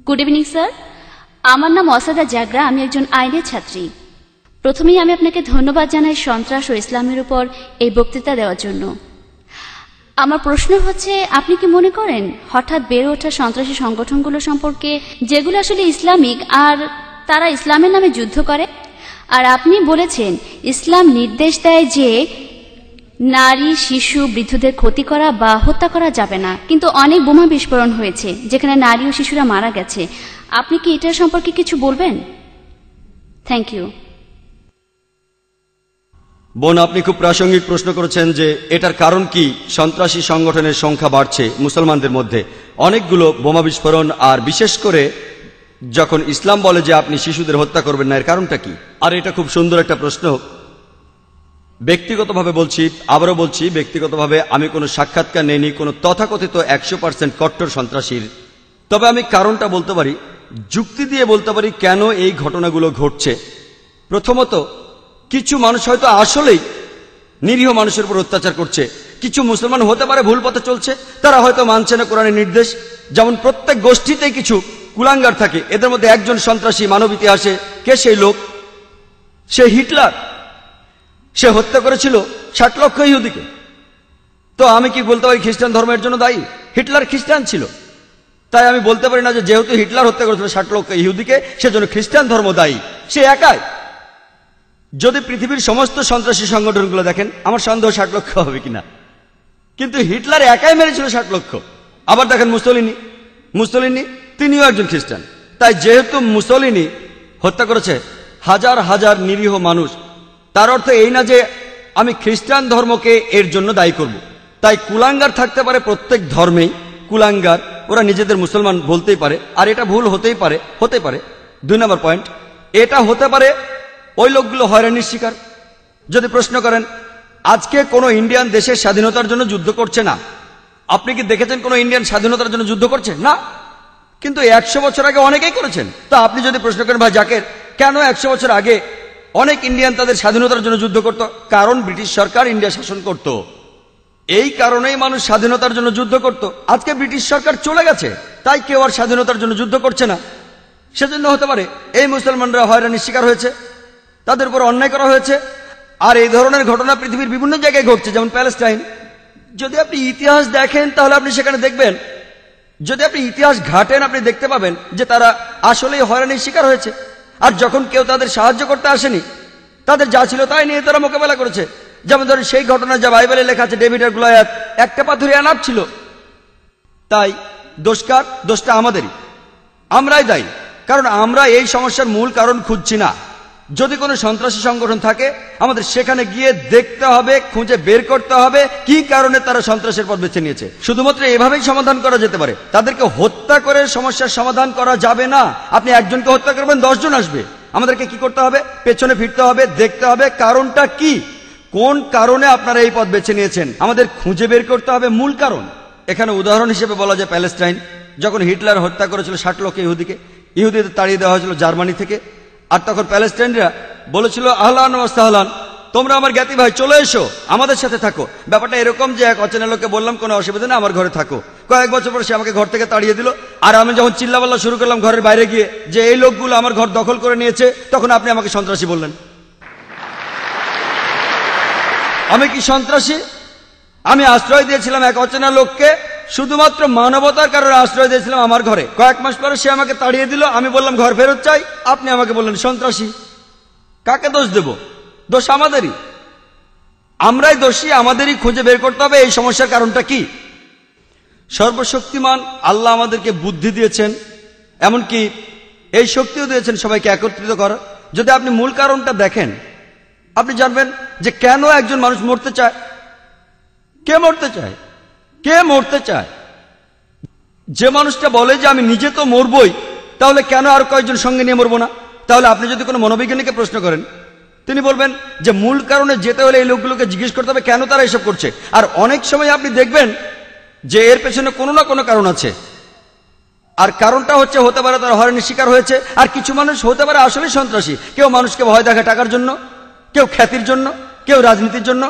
Good evening sir, আমার নাম অসাদা জাগরা। আমি একজন আইনের ছাত্রী। প্রথমেই আমি আপনাকে ধন্যবাদ জানাই সন্ত্রাস ও ইসলামের উপর এই বক্তৃতা দেওয়ার জন্য। আমার প্রশ্ন হচ্ছে, আপনি কি মনে করেন হঠাৎ বেড়ে ওঠা সন্ত্রাসী সংগঠনগুলো সম্পর্কে, যেগুলো আসলে ইসলামিক আর তারা ইসলামের নামে যুদ্ধ করে? আর আপনি বলেছেন ইসলাম নির্দেশ দেয় যে নারী, শিশু, বৃদ্ধদের ক্ষতি করা বা হত্যা করা যাবে না, কিন্তু অনেক বোমা বিস্ফোরণ হয়েছে যেখানে নারী ও শিশুরা মারা গেছে। আপনি কি এটার সম্পর্কে কিছু বলবেন? Thank you. বোন, আপনি খুব প্রাসঙ্গিক প্রশ্ন করেছেন যে এটার কারণ কি সন্ত্রাসী সংগঠনের সংখ্যা বাড়ছে মুসলমানদের মধ্যে। অনেকগুলো বোমা বিস্ফোরণ, আর বিশেষ করে যখন ইসলাম বলে যে আপনি শিশুদের হত্যা করবেন না, এর কারণটা কি? আর এটা খুব সুন্দর একটা প্রশ্ন। ব্যক্তিগতভাবে বলছি, আবারও বলছি, ব্যক্তিগতভাবে আমি কোনো সাক্ষাৎকার নেইনি কোনো তথাকথিত 100% কট্টর সন্ত্রাসীর। তবে আমি কারণটা বলতে পারি, যুক্তি দিয়ে বলতে পারি কেন এই ঘটনাগুলো ঘটছে। প্রথমত, কিছু মানুষ হয়তো আসলেই নিরীহ মানুষের উপর অত্যাচার করছে। কিছু মুসলমান হতে পারে ভুল পথে চলছে, তারা হয়তো মানছে না কোরআনের নির্দেশ। যেমন প্রত্যেক গোষ্ঠীতেই কিছু কুলাঙ্গার থাকে, এদের মধ্যে একজন সন্ত্রাসী মানব ইতিহাসে। কে সেই লোক? সে হিটলার। সে হত্যা করেছিল 60 লক্ষ ইহুদিকে। তো আমি কি বলতে পারি খ্রিস্টান ধর্মের জন্য দায়ী? হিটলার খ্রিস্টান ছিল, তাই আমি বলতে পারি না যে যেহেতু হিটলার হত্যা করেছিল 60 লক্ষ ইহুদিকে, সেজন্য খ্রিস্টান ধর্ম দায়ী। সে একাই। যদি পৃথিবীর সমস্ত সন্ত্রাসী সংগঠনগুলো দেখেন, আমার সন্দেহ 60 লক্ষ হবে কিনা, কিন্তু হিটলার একাই মেরেছিল 60 লক্ষ। আবার দেখেন মুসলিনি তিনিও একজন খ্রিস্টান। তাই যেহেতু মুসলিনি হত্যা করেছে হাজার হাজার নিরীহ মানুষ, তার অর্থ এই না যে আমি খ্রিস্টান ধর্মকে এর জন্য দায়ী করব। তাই কুলাঙ্গার থাকতে পারে প্রত্যেক ধর্মেই। কুলাঙ্গার ওরা নিজেদের মুসলমান বলতেই পারে, আর এটা ভুল হতে পারে। 2 নম্বর পয়েন্ট, এটা হতে পারে ওই লোকগুলো হয়রানির শিকার। যদি প্রশ্ন করেন আজকে কোনো ইন্ডিয়ান দেশের স্বাধীনতার জন্য যুদ্ধ করছে না, আপনি কি দেখেছেন কোনো ইন্ডিয়ান স্বাধীনতার জন্য যুদ্ধ করছে? না। কিন্তু 100 বছর আগে অনেকেই করেছেন। তা আপনি যদি প্রশ্ন করেন ভাই জাকের, কেন 100 বছর আগে অনেক ইন্ডিয়ান তাদের স্বাধীনতার জন্য যুদ্ধ করত? কারণ ব্রিটিশ সরকার ইন্ডিয়া শাসন করত। এই কারণেই মানুষ স্বাধীনতার জন্য যুদ্ধ করত। আজকে ব্রিটিশ সরকার চলে গেছে, তাই কেউ আর স্বাধীনতার জন্য যুদ্ধ করছে না। সেজন্য হতে পারে এই মুসলমানরা হয়রানির শিকার হয়েছে, তাদের উপর অন্যায় করা হয়েছে। আর এই ধরনের ঘটনা পৃথিবীর বিভিন্ন জায়গায় ঘটছে, যেমন প্যালেস্টাইন। যদি আপনি ইতিহাস দেখেন তাহলে আপনি সেখানে দেখবেন, যদি আপনি ইতিহাস ঘাটেন আপনি দেখতে পাবেন যে তারা আসলেই হয়রানির শিকার হয়েছে। আর যখন কেউ তাদের সাহায্য করতে আসেনি, তাদের যা ছিল তাই নিয়ে তারা মোকাবেলা করেছে। যেমন ধরেন সেই ঘটনা যা বাইবেলে লেখা আছে, ডেভিড আর গোলিয়াথ একটা পাথরে আনাপ ছিল। তাই দোষটা আমাদেরই, আমরাই দায়ী, কারণ আমরা এই সমস্যার মূল কারণ খুঁজছি না। যদি কোনো সন্ত্রাসী সংগঠন থাকে, আমাদের সেখানে গিয়ে দেখতে হবে, খুঁজে বের করতে হবে কি কারণে তারা সন্ত্রাসের পথ বেছে নিয়েছে। শুধুমাত্র এভাবেই সমাধান করা যেতে পারে। তাদেরকে হত্যা করে সমস্যার সমাধান করা যাবে না। আপনি একজনকে হত্যা করবেন, 10 জন আসবে। আমাদেরকে কি করতে হবে? পেছনে ফিরতে হবে, দেখতে হবে কারণটা কি, কোন কারণে আপনারা এই পথ বেছে নিয়েছেন। আমাদের খুঁজে বের করতে হবে মূল কারণ। এখানে উদাহরণ হিসেবে বলা যায় প্যালেস্টাইন। যখন হিটলার হত্যা করেছিল 60 লক্ষ ইহুদিদের তাড়িয়ে দেওয়া হয়েছিল জার্মানি থেকে। আর তখন প্যালেস্টাইনরা বলেছিল আহলান ওয়া সাহলান, তোমরা আমার জ্ঞাতি ভাই, চলে এসো, আমাদের সাথে থাকো। ব্যাপারটা এরকম যে এক অচেনা লোককে বললাম কোনো অসুবিধা না, আমার ঘরে থাকো। কয়েক বছর পরে সে আমাকে ঘর থেকে তাড়িয়ে দিল। আর আমি যখন চিল্লাপাল্লা শুরু করলাম ঘরের বাইরে গিয়ে যে এই লোকগুলো আমার ঘর দখল করে নিয়েছে, তখন আপনি আমাকে সন্ত্রাসী বললেন। আমি কি সন্ত্রাসী? আমি আশ্রয় দিয়েছিলাম এক অচেনা লোককে, শুধুমাত্র মানবতার কারণে আশ্রয় দিয়েছিলাম আমার ঘরে। কয়েক মাস পরে সে আমাকে তাড়িয়ে দিল, আমি বললাম ঘর ফেরত চাই, আপনি আমাকে বললেন সন্ত্রাসী। কাকে দোষ দেব? দোষ আমাদেরই, আমরাই দোষী। আমাদেরই খুঁজে বের করতে হবে এই সমস্যার কারণটা কি। সর্বশক্তিমান আল্লাহ আমাদেরকে বুদ্ধি দিয়েছেন, এমনকি এই শক্তিও দিয়েছেন সবাইকে একত্রিত করার। যদি আপনি মূল কারণটা দেখেন, আপনি জানবেন যে কেন একজন মানুষ মরতে চায়। কে মরতে চায়? যে মানুষটা বলে যে আমি নিজে তো মরবই, তাহলে কেন আর কয়েকজন সঙ্গে নিয়ে মরবো না? তাহলে আপনি যদি কোনো মনোবিজ্ঞানীকে প্রশ্ন করেন, তিনি বলবেন যে মূল কারণে যেতে হলে এই লোকগুলোকে জিজ্ঞেস করতে হবে কেন তারা এসব করছে। আর অনেক সময় আপনি দেখবেন যে এর পেছনে কোনো না কোনো কারণ আছে। আর কারণটা হতে পারে তারা হয়রানির শিকার হয়েছে। আর কিছু মানুষ হতে পারে আসলে সন্ত্রাসী। কেউ মানুষকে ভয় দেখায় টাকার জন্য, কেউ খ্যাতির জন্য, কেউ রাজনীতির জন্য।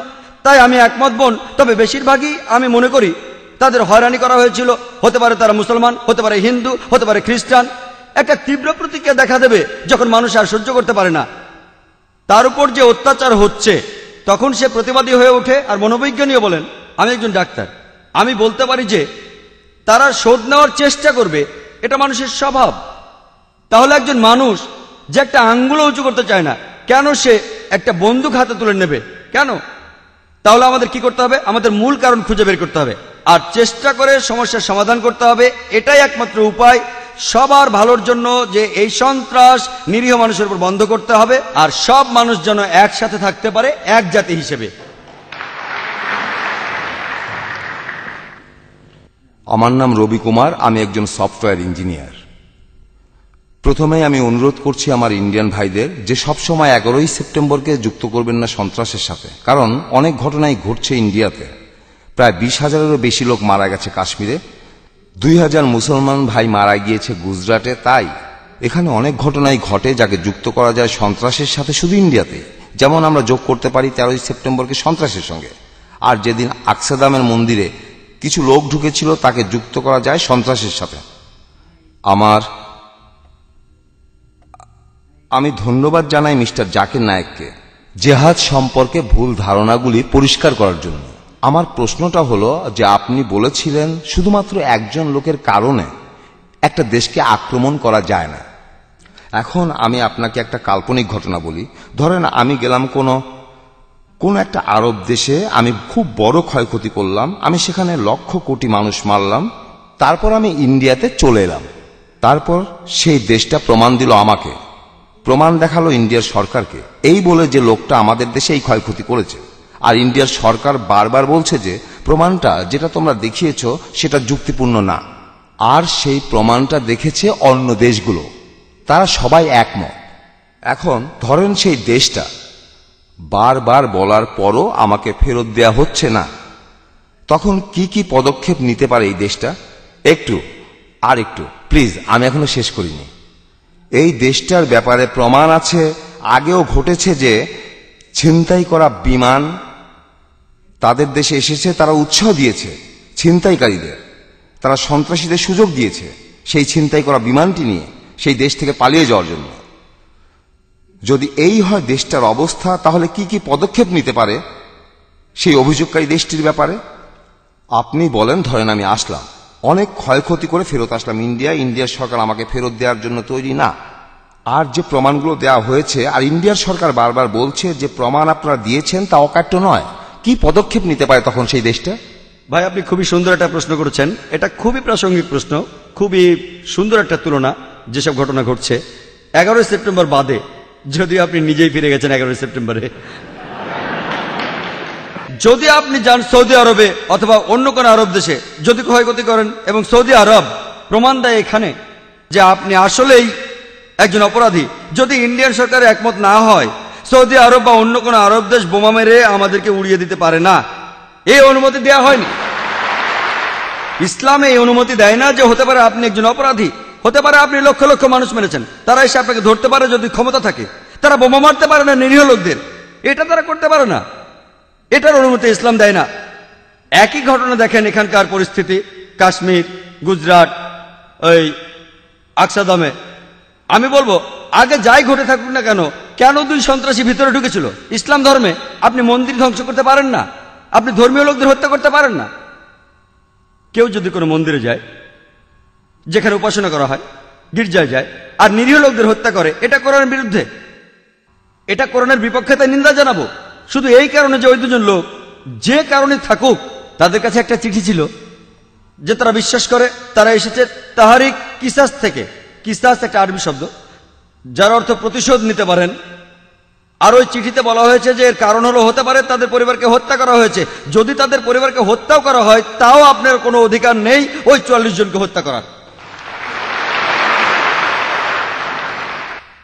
তাই আমি একমত বোন, তবে বেশিরভাগই আমি মনে করি তাদের হয়রানি করা হয়েছিল, হতে পারে তারা মুসলমান, হতে পারে হিন্দু, হতে পারে খ্রিস্টান। একটা তীব্র প্রতিক্রিয়া দেখা দেবে যখন মানুষ আর সহ্য করতে পারে না, তার উপর যে অত্যাচার হচ্ছে, তখন সে প্রতিবাদী হয়ে ওঠে। আর মনোবৈজ্ঞানিক বলেন, আমি একজন ডাক্তার, আমি বলতে পারি যে তারা শোধ নেওয়ার চেষ্টা করবে, এটা মানুষের স্বভাব। তাহলে একজন মানুষ যে একটা আঙ্গুলও উঁচু করতে চায় না, কেন সে একটা বন্দুক হাতে তুলে নেবে? কেন? তাহলে আমাদের কি করতে হবে? আমাদের মূল কারণ খুঁজে বের করতে হবে আর চেষ্টা করে সমস্যার সমাধান করতে হবে। এটাই একমাত্র উপায় সবার ভালোর জন্য, যে এই সন্ত্রাস নিরীহ মানুষের উপর বন্ধ করতে হবে আর সব মানুষ যেন একসাথে থাকতে পারে এক জাতি হিসেবে। আমার নাম রবি কুমার, আমি একজন সফটওয়্যার ইঞ্জিনিয়ার। প্রথমেই আমি অনুরোধ করছি আমার ইন্ডিয়ান ভাইদের যে সবসময় 11ই সেপ্টেম্বরকে যুক্ত করবেন না সন্ত্রাসের সাথে, কারণ অনেক ঘটনাই ঘটছে ইন্ডিয়াতে। প্রায় 20,000-এরও বেশি লোক মারা গেছে কাশ্মীরে, 2,000 মুসলমান ভাই মারা গিয়েছে গুজরাটে। তাই এখানে অনেক ঘটনাই ঘটে যাকে যুক্ত করা যায় সন্ত্রাসের সাথে শুধু ইন্ডিয়াতে। যেমন আমরা যোগ করতে পারি 13ই সেপ্টেম্বরকে সন্ত্রাসের সঙ্গে, আর যেদিন আকসাদামের মন্দিরে কিছু লোক ঢুকেছিল তাকে যুক্ত করা যায় সন্ত্রাসের সাথে। আমি ধন্যবাদ জানাই মিস্টার জাকির নায়েককে জেহাদ সম্পর্কে ভুল ধারণাগুলি পরিষ্কার করার জন্য। আমার প্রশ্নটা হলো যে আপনি বলেছিলেন শুধুমাত্র একজন লোকের কারণে একটা দেশকে আক্রমণ করা যায় না। এখন আমি আপনাকে একটা কাল্পনিক ঘটনা বলি। ধরেন আমি গেলাম কোন একটা আরব দেশে, আমি খুব বড় ক্ষয়ক্ষতি করলাম, আমি সেখানে লক্ষ কোটি মানুষ মারলাম, তারপর আমি ইন্ডিয়াতে চলে এলাম। তারপর সেই দেশটা প্রমাণ দিল আমাকে, প্রমাণ দেখালো ইন্ডিয়ার সরকারকে, এই বলে যে লোকটা আমাদের দেশে এই ক্ষয়ক্ষতি করেছে। আর ইন্ডিয়ার সরকার বারবার বলছে যে প্রমাণটা যেটা তোমরা দেখিয়েছ সেটা যুক্তিপূর্ণ না। আর সেই প্রমাণটা দেখেছে অন্য দেশগুলো, তারা সবাই একমত। এখন ধরেন সেই দেশটা বারবার বলার পরও আমাকে ফেরত দেয়া হচ্ছে না, তখন কি কি পদক্ষেপ নিতে পারে এই দেশটা? একটু প্লিজ, আমি এখনো শেষ করিনি। এই দেশটার ব্যাপারে প্রমাণ আছে, আগেও ঘটেছে যে ছিনতাই করা বিমান তাদের দেশে এসেছে, তারা উৎসাহ দিয়েছে ছিনতাইকারীদের, তারা সন্ত্রাসীদের সুযোগ দিয়েছে সেই ছিনতাই করা বিমানটি নিয়ে সেই দেশ থেকে পালিয়ে যাওয়ার জন্য। যদি এই হয় দেশটার অবস্থা, তাহলে কি কি পদক্ষেপ নিতে পারে সেই অভিযোগকারী দেশটির ব্যাপারে? আপনি বলেন, ধরেন আমি আসলাম, অনেক ক্ষয়ক্ষতি করে ফেরত আসলাম ইন্ডিয়ার সরকার আমাকে ফেরত দেওয়ার জন্য তৈরি না। আর যে প্রমাণগুলো দেওয়া হয়েছে, আর ইন্ডিয়ার সরকার বারবার বলছে যে প্রমাণ আপনারা দিয়েছেন তা অকাট্য নয়, কি পদক্ষেপ নিতে পারে তখন সেই দেশটা? ভাই, আপনি খুবই সুন্দর একটা প্রশ্ন করেছেন। এটা খুবই প্রাসঙ্গিক প্রশ্ন, খুবই সুন্দর একটা তুলনা যেসব ঘটনা ঘটছে 11ই সেপ্টেম্বর বাদে, যদিও আপনি নিজেই ফিরে গেছেন 11ই সেপ্টেম্বরে। যদি আপনি যান সৌদি আরবে অথবা অন্য কোনো আরব দেশে, যদি ক্ষয়ক্ষতি করেন এবং সৌদি আরব প্রমাণ দেয় এখানে যে আপনি আসলেই একজন অপরাধী, যদি ইন্ডিয়ান সরকার একমত না হয়, সৌদি আরব বা অন্য কোনো আরব দেশ বোমা মেরে আমাদেরকে উড়িয়ে দিতে পারে না। এই অনুমতি দেওয়া হয়নি। ইসলামে এই অনুমতি দেয় না যে হতে পারে আপনি একজন অপরাধী, হতে পারে আপনি লক্ষ লক্ষ মানুষ মেরেছেন, তারা এসে আপনাকে ধরতে পারে যদি ক্ষমতা থাকে। তারা বোমা মারতে পারে না নিরীহ লোকদের, এটা তারা করতে পারে না, এটার অনুমতি ইসলাম দেয় না। একই ঘটনা দেখেন এখানকার পরিস্থিতি, কাশ্মীর, গুজরাট, ওই আকসাদামে। আমি বলবো আগে যাই ঘটে থাকুক না কেন, কেন 2 সন্ত্রাসী ভিতরে ঢুকেছিল? ইসলাম ধর্মে আপনি মন্দির ধ্বংস করতে পারেন না, আপনি ধর্মীয় লোকদের হত্যা করতে পারেন না। কেউ যদি কোনো মন্দিরে যায় যেখানে উপাসনা করা হয়, গির্জায় যায় আর নিরীহ লোকদের হত্যা করে, এটা কোরআনের বিরুদ্ধে, এটা কোরআনের বিপক্ষে, তাই নিন্দা জানাবো। শুধু এই কারণে যে ওই 2 জন লোক যে কারণে থাকুক, তাদের কাছে একটা চিঠি ছিল যে তারা বিশ্বাস করে তারা এসেছে তাহারিক কিসাস থেকে। কিসাস একটা আরবি শব্দ যার অর্থ প্রতিশোধ নিতে পারেন। আর ওই চিঠিতে বলা হয়েছে যে এর কারণ হলো হতে পারে তাদের পরিবারকে হত্যা করা হয়েছে। যদি তাদের পরিবারকে হত্যাও করা হয়, তাও আপনার কোনো অধিকার নেই ওই 44 জনকে হত্যা করার।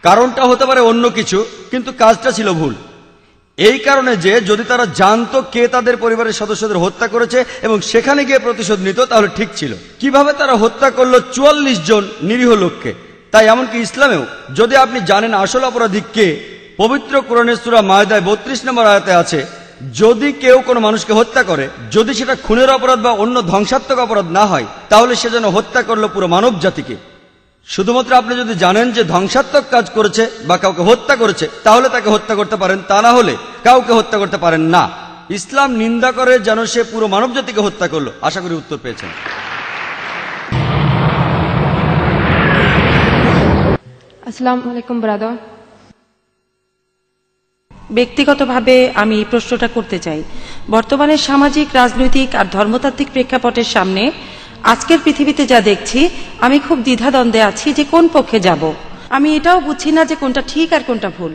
কারণটা হতে পারে অন্য কিছু, কিন্তু কাজটা ছিল ভুল। এই কারণে যে যদি তারা জানতো কে তাদের পরিবারের সদস্যদের হত্যা করেছে এবং সেখানে গিয়ে প্রতিশোধ নিত, তাহলে ঠিক ছিল। কিভাবে তারা হত্যা করলো 44 জন নিরীহ লোককে? তাই এমনকি ইসলামেও যদি আপনি জানেন আসল অপরাধী কে, পবিত্র কোরআনের সূরা মায়দায় 32 নম্বর আয়াতে আছে যদি কেউ কোনো মানুষকে হত্যা করে, যদি সেটা খুনের অপরাধ বা অন্য ধ্বংসাত্মক অপরাধ না হয়, তাহলে সে যেন হত্যা করলো পুরো মানব জাতিকে। শুধুমাত্র আপনি যদি জানেন যে ধ্বংসাত্মক কাজ করেছে বা কাউকে হত্যা করেছে, তাহলে তাকে হত্যা করতে পারেন, তা না হলে কাউকে হত্যা করতে পারেন না। ইসলাম নিন্দা করে যেন সে পুরো মানব জাতিকে হত্যা করলো। আশা করি উত্তর পেয়েছেন। আসসালামু আলাইকুম ব্রাদার। ব্যক্তিগতভাবে আমি এই প্রশ্নটা করতে চাই। বর্তমানে সামাজিক, রাজনৈতিক আর ধর্মতাত্ত্বিক প্রেক্ষাপটের সামনে আজকের পৃথিবীতে যা দেখছি, আমি খুব দ্বিধাদ্বন্দ্বে আছি যে কোন পক্ষে যাব। আমি এটাও বুঝছি না যে কোনটা ঠিক আর কোনটা ভুল।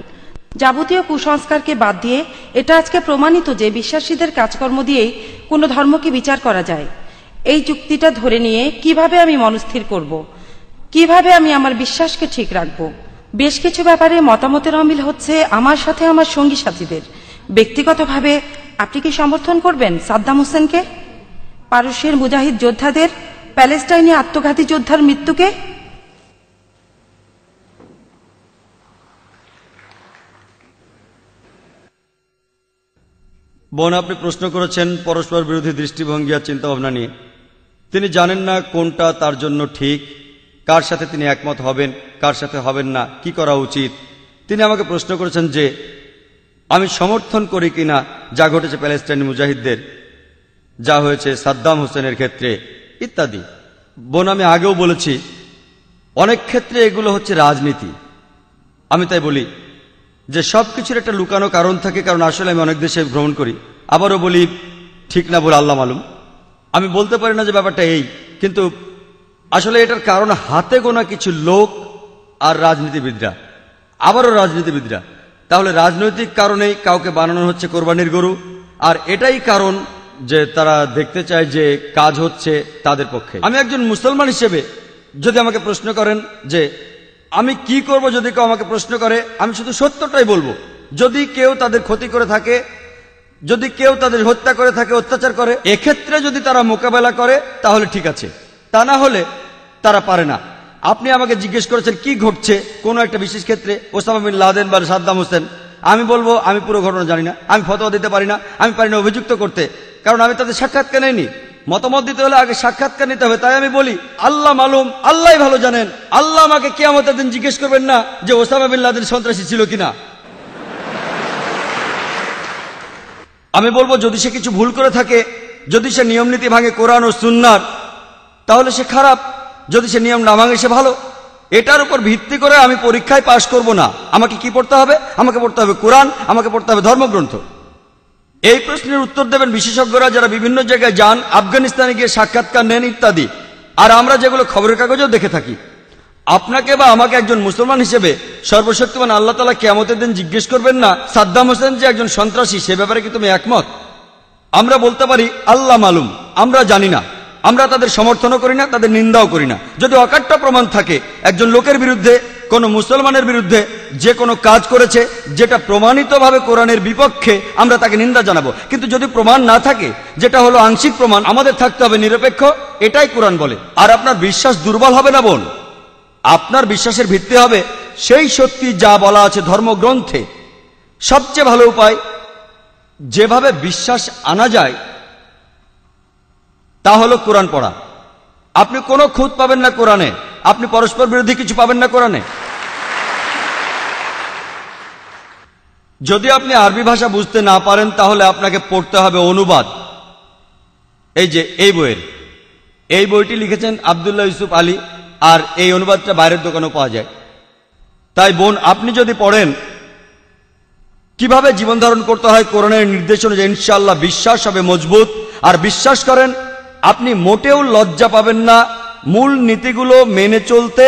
যাবতীয় কুসংস্কারকে বাদ দিয়ে এটা আজকে প্রমাণিত যে বিশ্বাসীদের কাজকর্ম দিয়েই কোনো ধর্মকে বিচার করা যায়। এই যুক্তিটা ধরে নিয়ে কিভাবে আমি মনস্থির করব, কিভাবে আমি আমার বিশ্বাসকে ঠিক রাখব। বেশ কিছু ব্যাপারে মতামতের অমিল হচ্ছে আমার সাথে আমার সঙ্গী সাথীদের। ব্যক্তিগতভাবে আপনি কি সমর্থন করবেন সাদ্দাম হোসেনকে, পারস্যের মুজাহিদ যোদ্ধাদের, প্যালেস্টাইনে আত্মঘাতী যোদ্ধার মৃত্যুকে? বোন, আপনি প্রশ্ন করেছেন পরস্পর বিরোধী দৃষ্টিভঙ্গি আর চিন্তাভাবনা নিয়ে। তিনি জানেন না কোনটা তার জন্য ঠিক, কার সাথে তিনি একমত হবেন, কার সাথে হবেন না, কি করা উচিত। তিনি আমাকে প্রশ্ন করেছেন যে আমি সমর্থন করি কিনা যা ঘটেছে প্যালেস্টাইনি মুজাহিদদের, যা হয়েছে সাদ্দাম হোসেনের ক্ষেত্রে ইত্যাদি। বোন, আমি আগেও বলেছি অনেক ক্ষেত্রে এগুলো হচ্ছে রাজনীতি। আমি তাই বলি যে সব কিছুর একটা লুকানো কারণ থাকে, কারণ আসলে আমি অনেক দেশে ভ্রমণ করি। আবারও বলি, ঠিক না বলে আল্লাহ মালুম। আমি বলতে পারি না যে ব্যাপারটা এই, কিন্তু আসলে এটার কারণ হাতে গোনা কিছু লোক আর রাজনীতিবিদরা, আবারও রাজনীতিবিদরা। তাহলে রাজনৈতিক কারণেই কাউকে বানানো হচ্ছে কোরবানির গরু, আর এটাই কারণ যে তারা দেখতে চায় যে কাজ হচ্ছে তাদের পক্ষে। আমি একজন মুসলমান হিসেবে যদি আমাকে প্রশ্ন করেন যে আমি কি করব, যদি কেউ আমাকে প্রশ্ন করে, আমি শুধু সত্যটাই বলবো। যদি কেউ তাদের ক্ষতি করে থাকে, যদি কেউ তাদের হত্যা করে থাকে, অত্যাচার করে, এক্ষেত্রে যদি তারা মোকাবেলা করে তাহলে ঠিক আছে, তা না হলে তারা পারে না। আপনি আমাকে জিজ্ঞেস করেছেন কি ঘটছে কোনো একটা বিশেষ ক্ষেত্রে, ওসামা বিন লাদেন বা সাদ্দাম হোসেন। আমি বলবো আমি পুরো ঘটনা জানি না, আমি ফতোয়া দিতে পারি না, আমি পারি না অভিযুক্ত করতে, কারণ আমি তাদের সাক্ষাৎকার নেইনি। মতামত দিতে হলে আগে সাক্ষাৎকার নিতে হবে। তাই আমি বলি আল্লাহ মালুম, আল্লাহ ভালো জানেন। আল্লাহ আমাকে কিয়ামতের দিন জিজ্ঞেস করবেন না যে ওসামা বিন লাদেন সন্ত্রাসী ছিল কিনা। আমি বলবো যদি সে কিছু ভুল করে থাকে, যদি সে নিয়ম নীতি ভাঙে কোরআন ও সুন্নাহর, তাহলে সে খারাপ। যদি সে নিয়ম না ভাঙে সে ভালো। এটার উপর ভিত্তি করে আমি পরীক্ষায় পাশ করব না। আমাকে কি পড়তে হবে? আমাকে পড়তে হবে কোরআন, আমাকে পড়তে হবে ধর্মগ্রন্থ। এই প্রশ্নের উত্তর দেবেন বিশেষজ্ঞরা যারা বিভিন্ন জায়গায় যান, আফগানিস্তানে গিয়ে সাক্ষাৎকার নেন ইত্যাদি। আর আমরা যেগুলো খবরের কাগজেও দেখে থাকি। আপনাকে বা আমাকে একজন মুসলমান হিসেবে সর্বশক্তিমান আল্লাহ তাআলা কিয়ামতের দিন জিজ্ঞেস করবেন না সাদ্দাম হোসেন যে একজন সন্ত্রাসী, সে ব্যাপারে কি তুমি একমত? আমরা বলতে পারি আল্লাহ মালুম, আমরা জানি না। আমরা তাদের সমর্থনও করি না, তাদের নিন্দাও করি না। যদি অকাট্য প্রমাণ থাকে একজন লোকের বিরুদ্ধে, কোন মুসলমানের বিরুদ্ধে যে কোনো কাজ করেছে যেটা প্রমাণিতভাবে কোরআনের বিপক্ষে, আমরা তাকে নিন্দা জানাবো। কিন্তু যদি প্রমাণ না থাকে, যেটা হলো আংশিক প্রমাণ, আমাদের থাকতে হবে নিরপেক্ষ। এটাই কোরআন বলে। আর আপনার বিশ্বাস দুর্বল হবে না বোন, আপনার বিশ্বাসের ভিত্তি হবে সেই সত্যি যা বলা আছে ধর্মগ্রন্থে। সবচেয়ে ভালো উপায় যেভাবে বিশ্বাস আনা যায় তা হলো কোরআন পড়া। আপনি কোনো খুঁত পাবেন না কোরআনে, আপনি পরস্পর বিরোধী কিছু পাবেন না কোরআনে। যদি আপনি আরবি ভাষা বুঝতে না পারেন তাহলে আপনাকে পড়তে হবে অনুবাদ। এই যে এই বইটি লিখেছেন আব্দুল্লাহ ইউসুফ আলী, আর এই অনুবাদটা বাইরের দোকানেও পাওয়া যায়। তাই বোন, আপনি যদি পড়েন কিভাবে জীবন ধারণ করতে হয় কোরআনের নির্দেশ অনুযায়ী, ইনশাআল্লাহ বিশ্বাস হবে মজবুত। আর বিশ্বাস করেন আপনি মোটেও লজ্জা পাবেন না মূল নীতিগুলো মেনে চলতে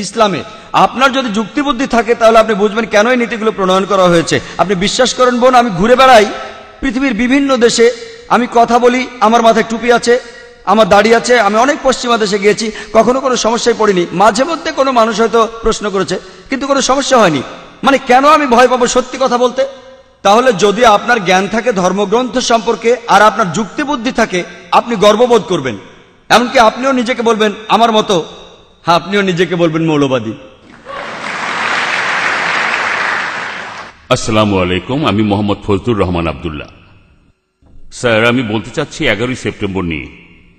ইসলামে। আপনার যদি যুক্তিবুদ্ধি থাকে তাহলে আপনি বুঝবেন কেন এই নীতিগুলো প্রণয়ন করা হয়েছে। আপনি বিশ্বাস করেন বোন, আমি ঘুরে বেড়াই পৃথিবীর বিভিন্ন দেশে, আমি কথা বলি, আমার মাথায় টুপি আছে, আমার দাড়ি আছে, আমি অনেক পশ্চিমা দেশে গিয়েছি, কখনো কোনো সমস্যায় পড়িনি। মাঝে মধ্যে কোনো মানুষ হয়তো প্রশ্ন করেছে, কিন্তু কোনো সমস্যা হয়নি। মানে কেন আমি ভয় পাবো সত্যি কথা বলতে? তাহলে যদি আপনার জ্ঞান থাকে ধর্মগ্রন্থ সম্পর্কে আর আপনার যুক্তিবুদ্ধি থাকে, আপনি গর্ববোধ করবেন। এমনকি আপনিও নিজেকে বলবেন আমার মতো, হ্যাঁ আপনিও নিজেকে বলবেন মৌলবাদী। আসসালামু আলাইকুম, আমি মোহাম্মদ ফজলুর রহমান আব্দুল্লাহ। স্যার, আমি বলতে চাচ্ছি 11ই সেপ্টেম্বর নিয়ে।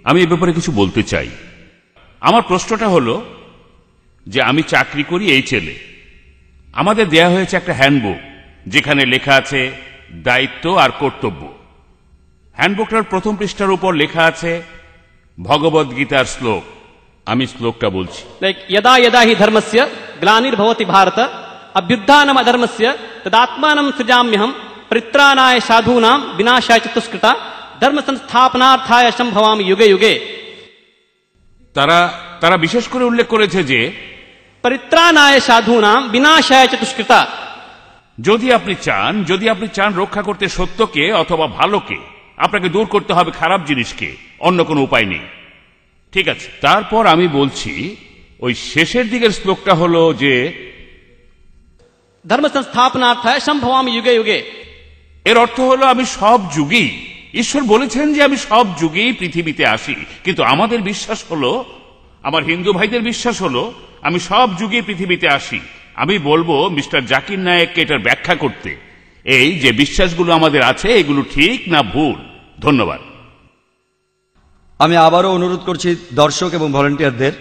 আমি এ ব্যাপারে কিছু বলতে চাই। আমার প্রশ্নটা হলো যে আমি চাকরি করি এই ছেলে, আমাদের দেয়া হয়েছে একটা হ্যান্ডবুক যেখানে লেখা আছে দায়িত্ব আর কর্তব্য। হ্যান্ডবুকটার প্রথম পৃষ্ঠার উপর লেখা আছে ভগবদ গীতার শ্লোক। আমি শ্লোকটা বলছি। यदा यदा हि धर्मस्य ग्लानिर्भवति भारत अभ्युत्थानम् अधर्मस्य तदात्मानं सृजाम्यहं परित्राणाय साधूनां विनाशाय चतुष्कृता धर्म संस्थापनार्थाय संभवामि युगे युगे। তারা বিশেষ করে উল্লেখ করেছে যে परित्राणाय साधूनां विनाशाय चतुष्कृता। যদি আপনি চান রক্ষা করতে সত্যকে অথবা ভালোকে, আপনাকে দূর করতে হবে খারাপ জিনিসকে, অন্য কোনো উপায় নেই। ঠিক আছে, তারপর আমি বলছি ওই শেষের দিকের শ্লোকটা হলো যে धर्म संस्थापनार्थाय संभवामि युगे युगे। এর অর্থ হলো আমি সব যুগেই, ঈশ্বর বলেছেন যে আমি সব যুগেই পৃথিবীতে আসি, কিন্তু আমাদের বিশ্বাস হলো, আমার হিন্দু ভাইদের বিশ্বাস হলো আমি সব যুগেই পৃথিবীতে আসি। আমি বলবো মিস্টার জাকির নায়েককে এটার ব্যাখ্যা করতে, এই যে বিশ্বাসগুলো আমাদের আছে এগুলো ঠিক না ভুল। ধন্যবাদ। আমি আবারও অনুরোধ করছি দর্শক এবং ভলেন্টিয়ারদের,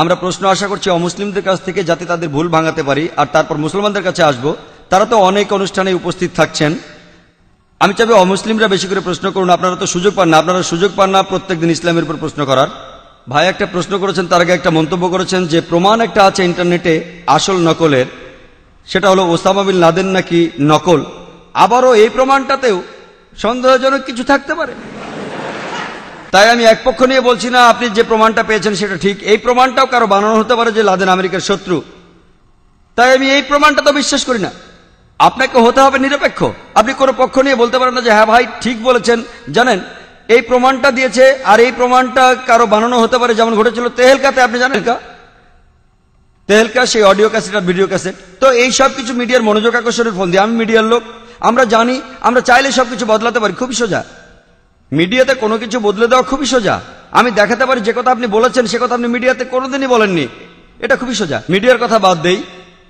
আমরা প্রশ্ন আশা করছি অমুসলিমদের কাছ থেকে, যাতে তাদের ভুল ভাঙাতে পারি, আর তারপর মুসলমানদের কাছে আসব। তারা তো অনেক অনুষ্ঠানে উপস্থিত থাকছেন, আমি চাইবো অমুসলিমরা বেশি করে প্রশ্ন করুন। আপনারা তো সুযোগ পান না, প্রত্যেকদিন ইসলামের উপর প্রশ্ন করার। ভাই একটা প্রশ্ন করেছেন, তার আগে একটা মন্তব্য করেছেন যে প্রমাণ একটা আছে ইন্টারনেটে আসল নকলের, সেটা হলো ওসামা বিন লাদেন নাকি নকল। আবারও এই প্রমাণটাতেও সন্দেহজনক কিছু থাকতে পারে। তাই আমি এক পক্ষ নিয়ে বলছি না আপনি যে প্রমাণটা পেয়েছেন সেটা ঠিক, এই প্রমাণটাও কারো বানানো হতে পারে যে লাদেন আমেরিকার শত্রু। তাই আমি এই প্রমাণটা তো বিশ্বাস করি না। আপনাকে হতে হবে নিরপেক্ষ। আপনি কোনো পক্ষ নিয়ে বলতে পারেন না যে হ্যাঁ ভাই ঠিক বলেছেন। জানেন এই প্রমাণটা দিয়েছে, আর এই প্রমাণটা কারো বানানো হতে পারে, যেমন ঘটেছিল তেহেলকাতে। আপনি জানেন তেহেলকা, সেই অডিও ক্যাসেট আর ভিডিও ক্যাসেট। তো এই সব কিছু মিডিয়ার মনোযোগ আকর্ষণের ফোন দিয়ে, আমি মিডিয়ার লোক, আমরা জানি, আমরা চাইলে সবকিছু বদলাতে পারি, খুবই সোজা। মিডিয়াতে কোনো কিছু বদলে দেওয়া খুবই সোজা। আমি দেখাতে পারি যে কথা আপনি বলেছেন সে কথা আপনি মিডিয়াতে কোনোদিনই বলেননি, এটা খুবই সোজা। মিডিয়ার কথা বাদ দেই,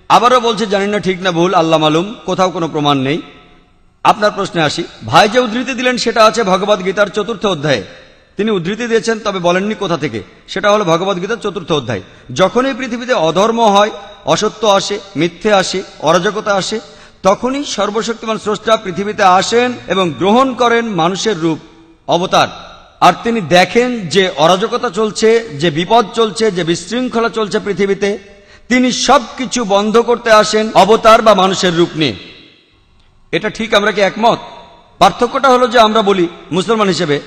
আবারও বলছি জানি না ঠিক না ভুল, আল্লাহ মালুম, কোথাও কোনো প্রমাণ নেই। আপনার প্রশ্নে আসি। ভাই যে উদ্ধৃতি দিলেন সেটা আছে ভগবদ গীতার 4th অধ্যায়ে। তিনি উদ্ধৃতি দিয়েছেন, তবে বলেননি কোথা থেকে। সেটা হলো ভগবদ গীতার 4th অধ্যায়। যখনই পৃথিবীতে অধর্ম হয়, অসত্য আসে, মিথ্যে আসে, অরাজকতা আসে, তখনই সর্বশক্তিমান স্রষ্টা পৃথিবীতে আসেন এবং গ্রহণ করেন মানুষের রূপ, অবতার। আর তিনি দেখেন যে অরাজকতা চলছে, যে বিপদ চলছে, যে বিশৃঙ্খলা চলছে পৃথিবীতে, তিনি সবকিছু বন্ধ করতে আসেন অবতার বা মানুষের রূপ নিয়ে। এটা ঠিক, আমরা কি একমত? পার্থক্যটা হলো যে আমরা বলি মুসলমান হিসেবে,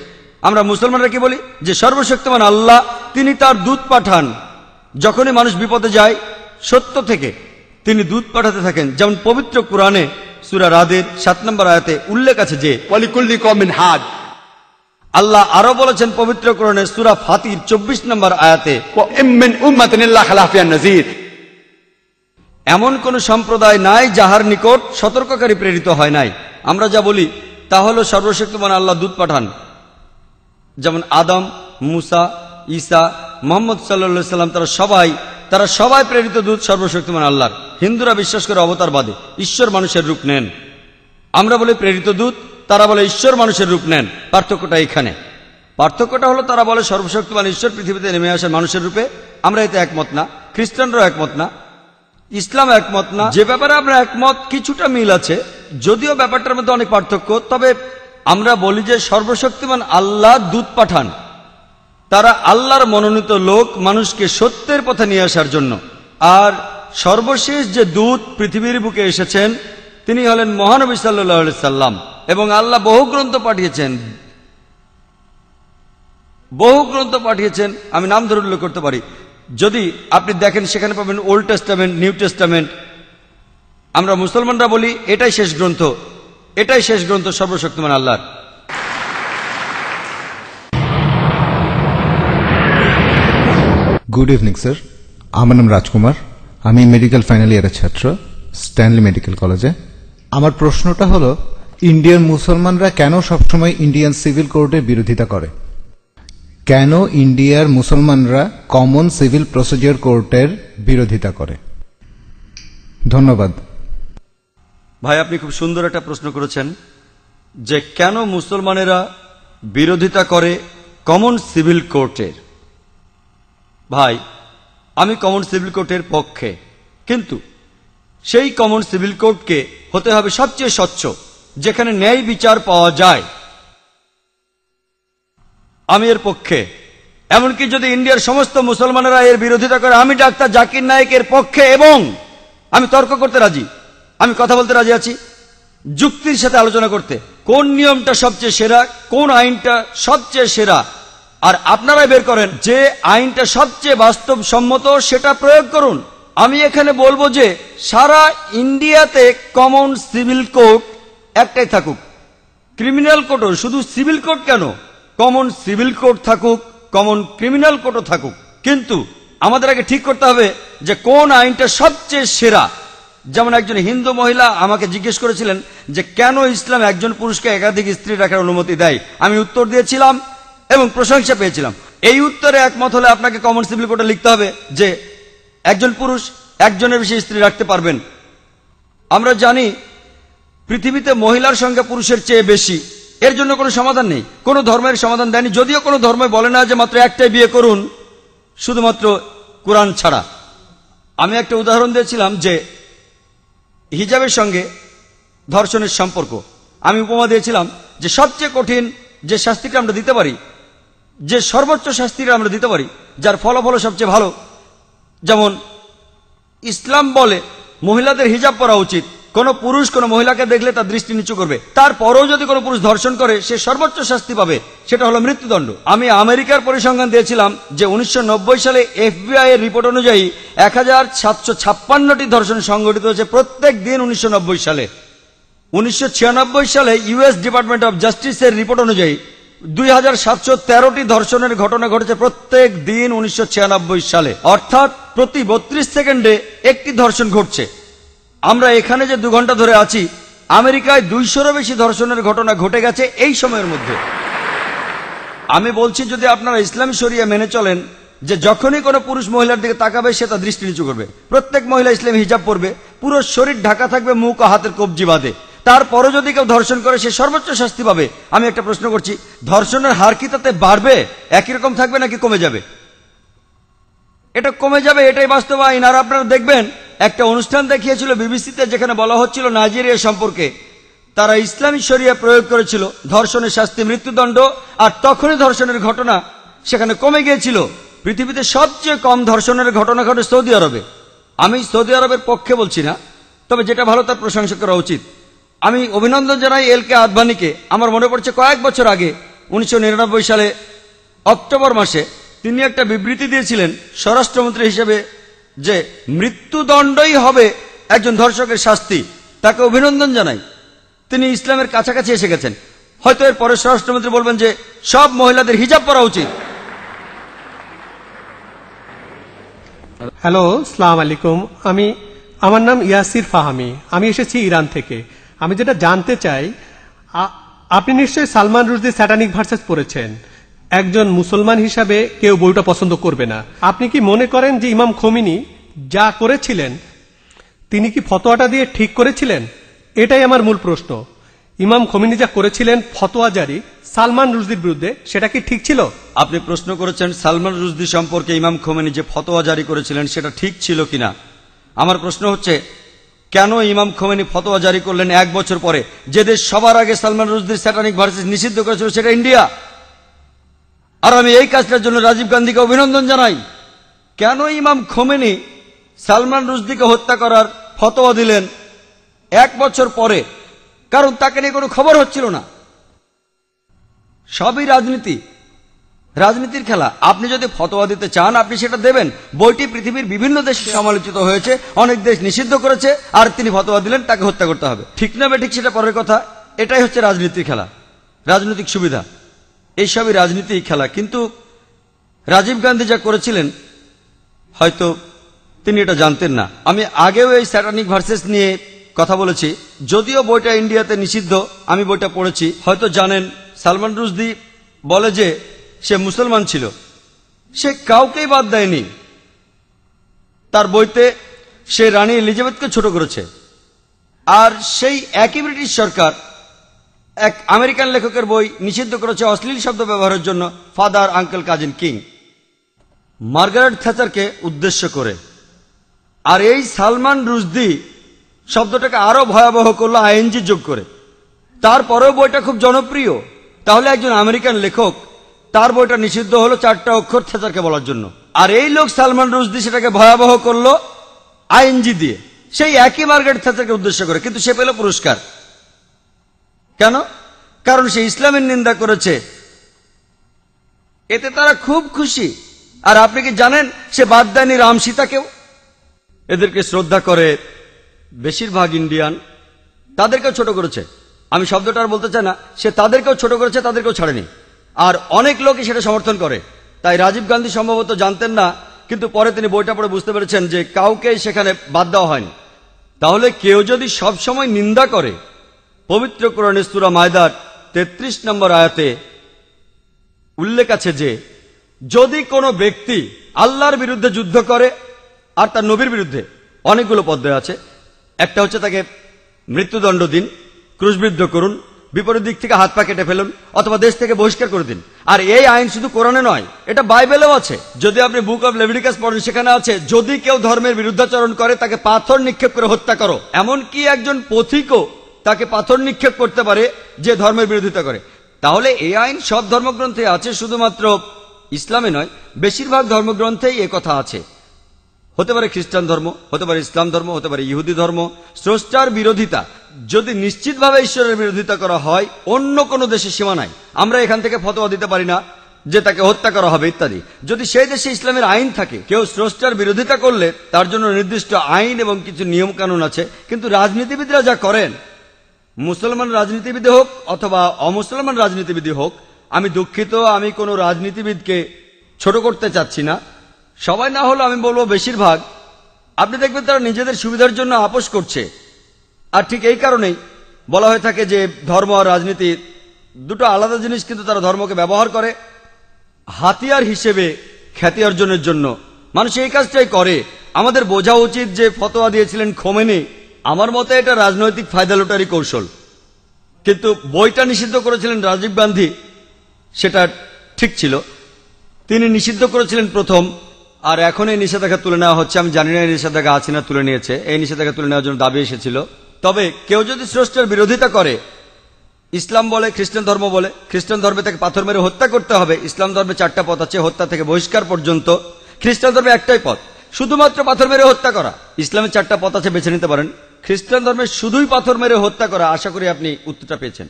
আমরা মুসলমানরা কি বলি যে সর্বশক্তিমান আল্লাহ তিনি তার দূত পাঠান। যখনই মানুষ বিপদে যায় সত্য থেকে তিনি দূত পাঠাতে থাকেন। যেমন পবিত্র কুরআনে সূরা রাদের 7 নম্বর আয়াতে উল্লেখ আছে যে ওয়ালিকুল্লি কওমিন হাদ। আল্লাহ আরো বলেছেন পবিত্র কুরআনে সূরা ফাতির 24 নম্বর আয়াতে মিন উম্মাতিন ইল্লা খালা ফিহা নাযীর। এমন কোন সম্প্রদায় নাই যাহার নিকট সতর্ককারী প্রেরিত হয় নাই। আমরা যা বলি তা হলো সর্বশক্তিমান আল্লাহ দূত পাঠান। যেমন আদম, মুসা, ঈসা, মুহাম্মদ সাল্লাল্লাহু আলাইহি সাল্লাম, তারা সবাই প্রেরিত দূত সর্বশক্তিমান আল্লাহর। হিন্দুরা বিশ্বাস করে অবতারবাদে, ঈশ্বর মানুষের রূপ নেন। আমরা বলি প্রেরিত দূত, তারা বলে ঈশ্বর মানুষের রূপ নেন। পার্থক্যটা এখানে। পার্থক্যটা হলো তারা বলে সর্বশক্তিমান ঈশ্বর পৃথিবীতে নেমে আসেন মানুষের রূপে। আমরা এতে একমত না, খ্রিস্টানরাও একমত না, ইসলাম একমত না। যে ব্যাপারে আমরা একমত কিছুটা মিল আছে, যদিও ব্যাপারটার মধ্যে অনেক পার্থক্য। তবে আমরা বলি যে সর্বশক্তিমান আল্লাহ দূত পাঠান, তারা আল্লাহর মনোনীত লোক মানুষকে সত্যের পথে নিয়ে আসার জন্য। আর সর্বশেষ যে দূত পৃথিবীর বুকে এসেছেন তিনি হলেন মহানবী সাল্লাল্লাহু আলাইহি সাল্লাম। এবং আল্লাহ বহু গ্রন্থ পাঠিয়েছেন, আমি নাম ধরে উল্লেখ করতে পারি। যদি আপনি দেখেন সেখানে পাবেন ওল্ড টেস্টামেন্ট, নিউ টেস্টামেন্ট। আমরা মুসলমানরা বলি এটাই শেষ গ্রন্থ সর্বশক্তিমান আল্লাহর। গুড ইভিনিং স্যার, আমার নাম রাজকুমার, আমি মেডিকেল ফাইনাল ইয়ারের ছাত্র, স্ট্যানলি মেডিকেল কলেজে। আমার প্রশ্নটা হলো, ইন্ডিয়ান মুসলমানরা কেন সবসময় ইন্ডিয়ান সিভিল কোর্টের বিরোধিতা করে? কেন ইন্ডিয়ার মুসলমানরা কমন সিভিল প্রসিডিওর কোর্টের বিরোধিতা করে? ধন্যবাদ। ভাই আপনি খুব সুন্দর একটা প্রশ্ন করেছেন যে কেন মুসলমানেরা বিরোধিতা করে কমন সিভিল কোর্টের। ভাই, আমি কমন সিভিল কোর্টের পক্ষে, কিন্তু সেই কমন সিভিল কোর্টকে হতে হবে সবচেয়ে স্বচ্ছ, যেখানে ন্যায় বিচার পাওয়া যায়। আমি এর পক্ষে। এমনকি যদি ইন্ডিয়ার সমস্ত মুসলমানেরা এর বিরোধিতা করে, আমি ডাক্তার জাকির নায়েকের পক্ষে, এবং আমি তর্ক করতে রাজি, আমি কথা বলতে রাজি আছি, যুক্তির সাথে আলোচনা করতে, কোন নিয়মটা সবচেয়ে সেরা, কোন আইনটা সবচেয়ে সেরা, আর আপনারাই বের করেন যে আইনটা সবচেয়ে বাস্তবসম্মত, সেটা প্রয়োগ করুন। আমি এখানে বলবো যে সারা ইন্ডিয়াতে কমন সিভিল কোর্ট একটাই থাকুক, ক্রিমিনাল কোর্টও, শুধু সিভিল কোর্ট কেন, কমন সিভিল কোর্ট থাকুক, কমন ক্রিমিনাল কোর্টও থাকুক। কিন্তু আমাদের আগে ঠিক করতে হবে যে কোন আইনটা সবচেয়ে সেরা। যেমন একজন হিন্দু মহিলা আমাকে জিজ্ঞেস করেছিলেন যে কেন ইসলাম একজন পুরুষকে একাধিক স্ত্রী রাখার অনুমতি দেয়। আমি উত্তর দিয়েছিলাম এবং প্রশংসা পেয়েছিলাম। এই উত্তরে একমত হলে আপনাকে কমন সিভিল কোর্টে লিখতে হবে যে একজন পুরুষ একজনের বেশি স্ত্রী রাখতে পারবেন। আমরা জানি পৃথিবীতে মহিলার সংখ্যা পুরুষের চেয়ে বেশি, এর জন্য কোনো সমাধান নেই, কোনো ধর্মের সমাধান দেয়নি, যদিও কোনো ধর্ম বলে না যে মাত্র একটাই বিয়ে করুন, শুধুমাত্র কোরআন ছাড়া। আমি একটা উদাহরণ দিয়েছিলাম যে হিজাবের সঙ্গে ধর্ষণের সম্পর্ক। আমি উপমা দিয়েছিলাম যে সবচেয়ে কঠিন যে শাস্তিটা আমরা দিতে পারি, যে সর্বোচ্চ শাস্তিটা আমরা দিতে পারি, যার ফলাফল সবচেয়ে ভালো, যেমন ইসলাম বলে মহিলাদের হিজাব পরা উচিত। কোন পুরুষ কোন মহিলাকে দেখলে তার দৃষ্টি নিচু করবে, তারপরেও যদি কোনো পুরুষ ধর্ষণ করে সে সর্বোচ্চ শাস্তি পাবে, সেটা হলো মৃত্যুদণ্ড। আমি আমেরিকার পরিসংখ্যান দিয়েছিলাম যে 1990 সালে FBI এর রিপোর্ট অনুযায়ী 1756টি ধর্ষণ সংঘটিত হয়েছে প্রত্যেক দিন 1990 সালে। 1996 সালে US ডিপার্টমেন্ট অব জাস্টিসের রিপোর্ট অনুযায়ী 2713টি ধর্ষণের ঘটনা ঘটেছে প্রত্যেক দিন 1996 সালে, অর্থাৎ প্রতি 32 সেকেন্ডে একটি ধর্ষণ ঘটছে। আমরা এখানে যে 2 ঘন্টা ধরে আছি, আমেরিকায় 200-রও বেশি ধর্ষণের ঘটনা ঘটে গেছে এই সময়ের মধ্যে। আমি বলছি যদি আপনারা ইসলামী শরিয়া মেনে চলেন যে যখনই কোনো পুরুষ মহিলার দিকে তাকাবে সে তার দৃষ্টি নিচু করবে, প্রত্যেক মহিলা ইসলামী হিজাব পরবে, পুরো শরীর ঢাকা থাকবে মুখ ও হাতের কবজি বাঁধে, তারপরও যদি কেউ ধর্ষণ করে সে সর্বোচ্চ শাস্তি পাবে। আমি একটা প্রশ্ন করছি, ধর্ষণের হার কি তাতে বাড়বে, একই রকম থাকবে নাকি কমে যাবে? এটা কমে যাবে, এটাই বাস্তব আইন। আর আপনারা দেখবেন একটা অনুষ্ঠান দেখিয়েছিল বিবিসিতে, যেখানে বলা হচ্ছিল নাইজেরিয়া সম্পর্কে, তারা ইসলামী শরিয়া প্রয়োগ করেছিল, ধর্ষণের শাস্তি মৃত্যুদণ্ড, আর তখনই ধর্ষণের ঘটনা সেখানে কমে গিয়েছিল। পৃথিবীতে সবচেয়ে কম ধর্ষণের ঘটনা ঘটে সৌদি আরবে। আমি সৌদি আরবের পক্ষে বলছি না, তবে যেটা ভালো তার প্রশংসা করা উচিত। আমি অভিনন্দন জানাই LK আদভানিকে। আমার মনে পড়ছে কয়েক বছর আগে 1999 সালে অক্টোবর মাসে তিনি একটা বিবৃতি দিয়েছিলেন স্বরাষ্ট্রমন্ত্রী হিসেবে যে মৃত্যুদণ্ডই হবে একজন ধর্ষকের শাস্তি। তাকে অভিনন্দন জানাই, তিনি ইসলামের কাছাকাছি এসে গেছেন। হয়তো এর পরে স্বরাষ্ট্রমন্ত্রী বলবেন যে সব মহিলাদের হিজাব পরা উচিত। হ্যালো, আসসালামু আলাইকুম। আমার নাম ইয়াসির ফাহামি, আমি এসেছি ইরান থেকে। আমি যেটা জানতে চাই, আপনি নিশ্চয়ই সালমান রুশদির স্যাটানিক ভার্সেস পড়েছেন। একজন মুসলমান হিসাবে কেউ বইটা পছন্দ করবে না। আপনি কি মনে করেন যে ইমাম খোমেনি যা করেছিলেন তিনি কি ফতোয়াটা দিয়ে ঠিক করেছিলেন? এটাই আমার মূল প্রশ্ন। ইমাম খোমেনি যা করেছিলেন ফতোয়া জারি সালমান রুশদির বিরুদ্ধে, সেটা কি ঠিক ছিল? আপনি প্রশ্ন করেছেন সালমান রুশদি সম্পর্কে ইমাম খোমেনি যে ফতোয়া জারি করেছিলেন সেটা ঠিক ছিল কিনা। আমার প্রশ্ন হচ্ছে কেন ইমাম খোমেনি ফতোয়া জারি করলেন 1 বছর পরে? যে দেশ সবার আগে সালমান রুশদির স্যাটানিক ভার্সেস নিষিদ্ধ করেছিল সেটা ইন্ডিয়া। আর আমি এই কাজটার জন্য রাজীব গান্ধীকে অভিনন্দন জানাই। কেন ইমাম খোমেনি সালমান রুশদিকে হত্যা করার ফতোয়া দিলেন 1 বছর পরে? কারণ তাকে নিয়ে কোনো খবর হচ্ছিল না। সবই রাজনীতি, রাজনীতির খেলা। আপনি যদি ফতোয়া দিতে চান আপনি সেটা দেবেন। বইটি পৃথিবীর বিভিন্ন দেশে সমালোচিত হয়েছে, অনেক দেশ নিষিদ্ধ করেছে, আর তিনি ফতোয়া দিলেন তাকে হত্যা করতে হবে। ঠিক না বেঠিক সেটা পরের কথা। এটাই হচ্ছে রাজনীতির খেলা, রাজনৈতিক সুবিধা, এইসবই রাজনীতির খেলা। কিন্তু রাজীব গান্ধী যা করেছিলেন হয়তো তিনি এটা জানতেন না। আমি আগেও এই স্যাটানিক ভার্সেস নিয়ে কথা বলেছি, যদিও বইটা ইন্ডিয়াতে নিষিদ্ধ। আমি বইটা পড়েছি, হয়তো জানেন সালমান রুশদি বলে যে সে মুসলমান ছিল, সে কাউকেই বাদ দেয়নি। তার বইতে সে রানী এলিজাবেথকে ছোট করেছে। আর সেই একই ব্রিটিশ সরকার এক আমেরিকান লেখকের বই নিষিদ্ধ করেছে অশ্লীল শব্দ ব্যবহারের জন্য, father, uncle, cousin, king, Margaret থ্যাচারকে উদ্দেশ্য করে। আর এই সালমান রুশদি শব্দটাকে আরো ভয়াবহ করলো আইএনজি যোগ করে। তারপরেও বইটা খুব জনপ্রিয়। তাহলে একজন আমেরিকান লেখক, তার বইটা নিষিদ্ধ হলো 4টা অক্ষর থ্যাচারকে বলার জন্য, আর এই লোক সালমান রুশদি সেটাকে ভয়াবহ করলো আইএনজি দিয়ে, সেই একই মার্গারেট থ্যাচারকে উদ্দেশ্য করে, কিন্তু সে পেল পুরস্কার। কেন? কারণ সে ইসলামের নিন্দা করেছে, এতে তারা খুব খুশি। আর আপনি কি জানেন সে বাদ দেয়নি রাম সীতাকেও? এদেরকে শ্রদ্ধা করে বেশিরভাগ ইন্ডিয়ান, তাদেরকেও ছোট করেছে। আমি শব্দটা আর বলতে চাই না, সে তাদেরকেও ছোট করেছে, তাদেরকেও ছাড়েনি। আর অনেক লোকই সেটা সমর্থন করে। তাই রাজীব গান্ধী সম্ভবত জানতেন না, কিন্তু পরে তিনি বইটা পড়ে বুঝতে পেরেছেন যে কাউকে সেখানে বাদ দেওয়া হয়নি। তাহলে কেউ যদি সব সময় নিন্দা করে, পবিত্র কোরআনে সূরা মায়দার 33 নম্বর আয়াতে উল্লেখ আছে যে যদি কোনো ব্যক্তি আল্লাহর বিরুদ্ধে যুদ্ধ করে আর তার নবীর বিরুদ্ধে, অনেকগুলো পদ্ধতি আছে। একটা হচ্ছে তাকে মৃত্যুদণ্ড দিন, ক্রুশবিদ্ধ করুন, বিপরীত দিক থেকে হাত পা কেটে ফেলুন, অথবা দেশ থেকে বহিষ্কার করে দিন। আর এই আইন শুধু কোরআনে নয়, এটা বাইবেলেও আছে। যদি আপনি বুক অব লেভিটিকাস পড়েন, সেখানে আছে যদি কেউ ধর্মের বিরুদ্ধাচরণ করে তাকে পাথর নিক্ষেপ করে হত্যা করো। এমনকি একজন পথিকও তাকে পাথর নিক্ষেপ করতে পারে যে ধর্মের বিরোধিতা করে। তাহলে এই আইন সব ধর্মগ্রন্থে আছে, শুধুমাত্র ইসলামে নয়, বেশিরভাগ ধর্মগ্রন্থেই এ কথা আছে। হতে পারে খ্রিস্টান ধর্ম, হতে পারে ইসলাম ধর্ম, হতে পারে ইহুদি ধর্ম। স্রষ্টার বিরোধিতা যদি নিশ্চিতভাবে ঈশ্বরের বিরোধিতা করা হয়, অন্য কোনো দেশে সীমা নাই। আমরা এখান থেকে ফতোয়া দিতে পারি না যে তাকে হত্যা করা হবে ইত্যাদি। যদি সেই দেশে ইসলামের আইন থাকে, কেউ স্রষ্টার বিরোধিতা করলে তার জন্য নির্দিষ্ট আইন এবং কিছু নিয়ম কানুন আছে। কিন্তু রাজনীতিবিদরা যা করেন, মুসলমান রাজনীতিবিদ হোক অথবা অমুসলমান রাজনীতিবিদ হোক, আমি দুঃখিত, আমি কোনো রাজনীতিবিদকে ছোট করতে চাচ্ছি না, সবাই না হলো আমি বলবো বেশিরভাগ, আপনি দেখবেন তারা নিজেদের সুবিধার জন্য আপোষ করছে। আর ঠিক এই কারণেই বলা হয়ে থাকে যে ধর্ম আর রাজনীতি দুটো আলাদা জিনিস, কিন্তু তারা ধর্মকে ব্যবহার করে হাতিয়ার হিসেবে খ্যাতি অর্জনের জন্য। মানুষ এই কাজটাই করে। আমাদের বোঝা উচিত যে ফতোয়া দিয়েছিলেন খোমেনি, আমার মতে এটা রাজনৈতিক ফায়দা লুটারি কৌশল। কিন্তু বইটা নিষিদ্ধ করেছিলেন রাজীব গান্ধী, সেটা ঠিক ছিল। তিনি নিষিদ্ধ করেছিলেন প্রথম, আর এখন এই নিষেধাজ্ঞা তুলে নেওয়া হচ্ছে। আমি জানি না এই নিষেধাজ্ঞা আছে না তুলে নিয়েছে। এই নিষেধাজ্ঞা তুলে নেওয়ার জন্য দাবি এসেছিল। তবে কেউ যদি স্রষ্টার বিরোধিতা করে, ইসলাম বলে, খ্রিস্টান ধর্ম বলে, খ্রিস্টান ধর্মে তাকে পাথর মেরে হত্যা করতে হবে। ইসলাম ধর্মে 4টা পথ আছে, হত্যা থেকে বহিষ্কার পর্যন্ত। খ্রিস্টান ধর্মে একটাই পথ, শুধুমাত্র পাথর মেরে হত্যা করা। ইসলামে 4টা পথ আছে, বেছে নিতে পারেন। খ্রিস্টান ধর্মে শুধুই পাথর মেরে হত্যা করা। আশা করি আপনি উত্তরটা পেয়েছেন।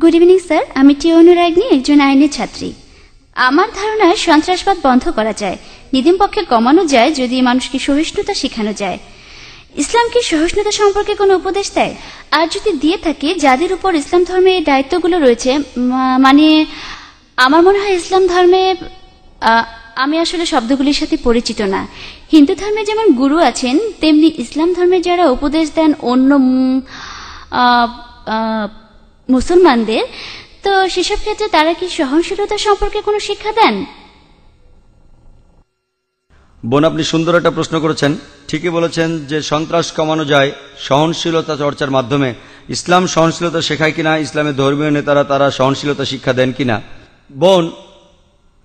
গুড ইভিনিং স্যার, আমি টি অনুরাগনী, একজন আইনের ছাত্রী। আমার ধারণায় সন্ত্রাসবাদ বন্ধ করা যায়, নিদিম পক্ষে কমানো যায় যদি মানুষকে সহিষ্ণুতা শেখানো যায়। ইসলাম কি সহিষ্ণুতা সম্পর্কে কোনো উপদেশ দেয়? আর যদি দিয়ে থাকে, যাদের উপর ইসলাম ধর্মে এই দায়িত্বগুলো রয়েছে, মানে আমার মনে হয় ইসলাম ধর্মে, আমি আসলে শব্দগুলির সাথে পরিচিত না। হিন্দু ধর্মে যেমন গুরু আছেন, তেমনি ইসলাম ধর্মে যারা উপদেশ দেন অন্য মুসলমানদের, তো সেসব ক্ষেত্রে তারা কি সহনশীলতা সম্পর্কে কোনো শিক্ষা দেন? বোন, আপনি সুন্দর একটা প্রশ্ন করেছেন। ঠিকই বলেছেন যে সন্ত্রাস কমানো যায় সহনশীলতা চর্চার মাধ্যমে। ইসলাম সহনশীলতা শেখায় কিনা, ইসলামের ধর্মীয় নেতারা তারা সহনশীলতা শিক্ষা দেন কিনা? বোন,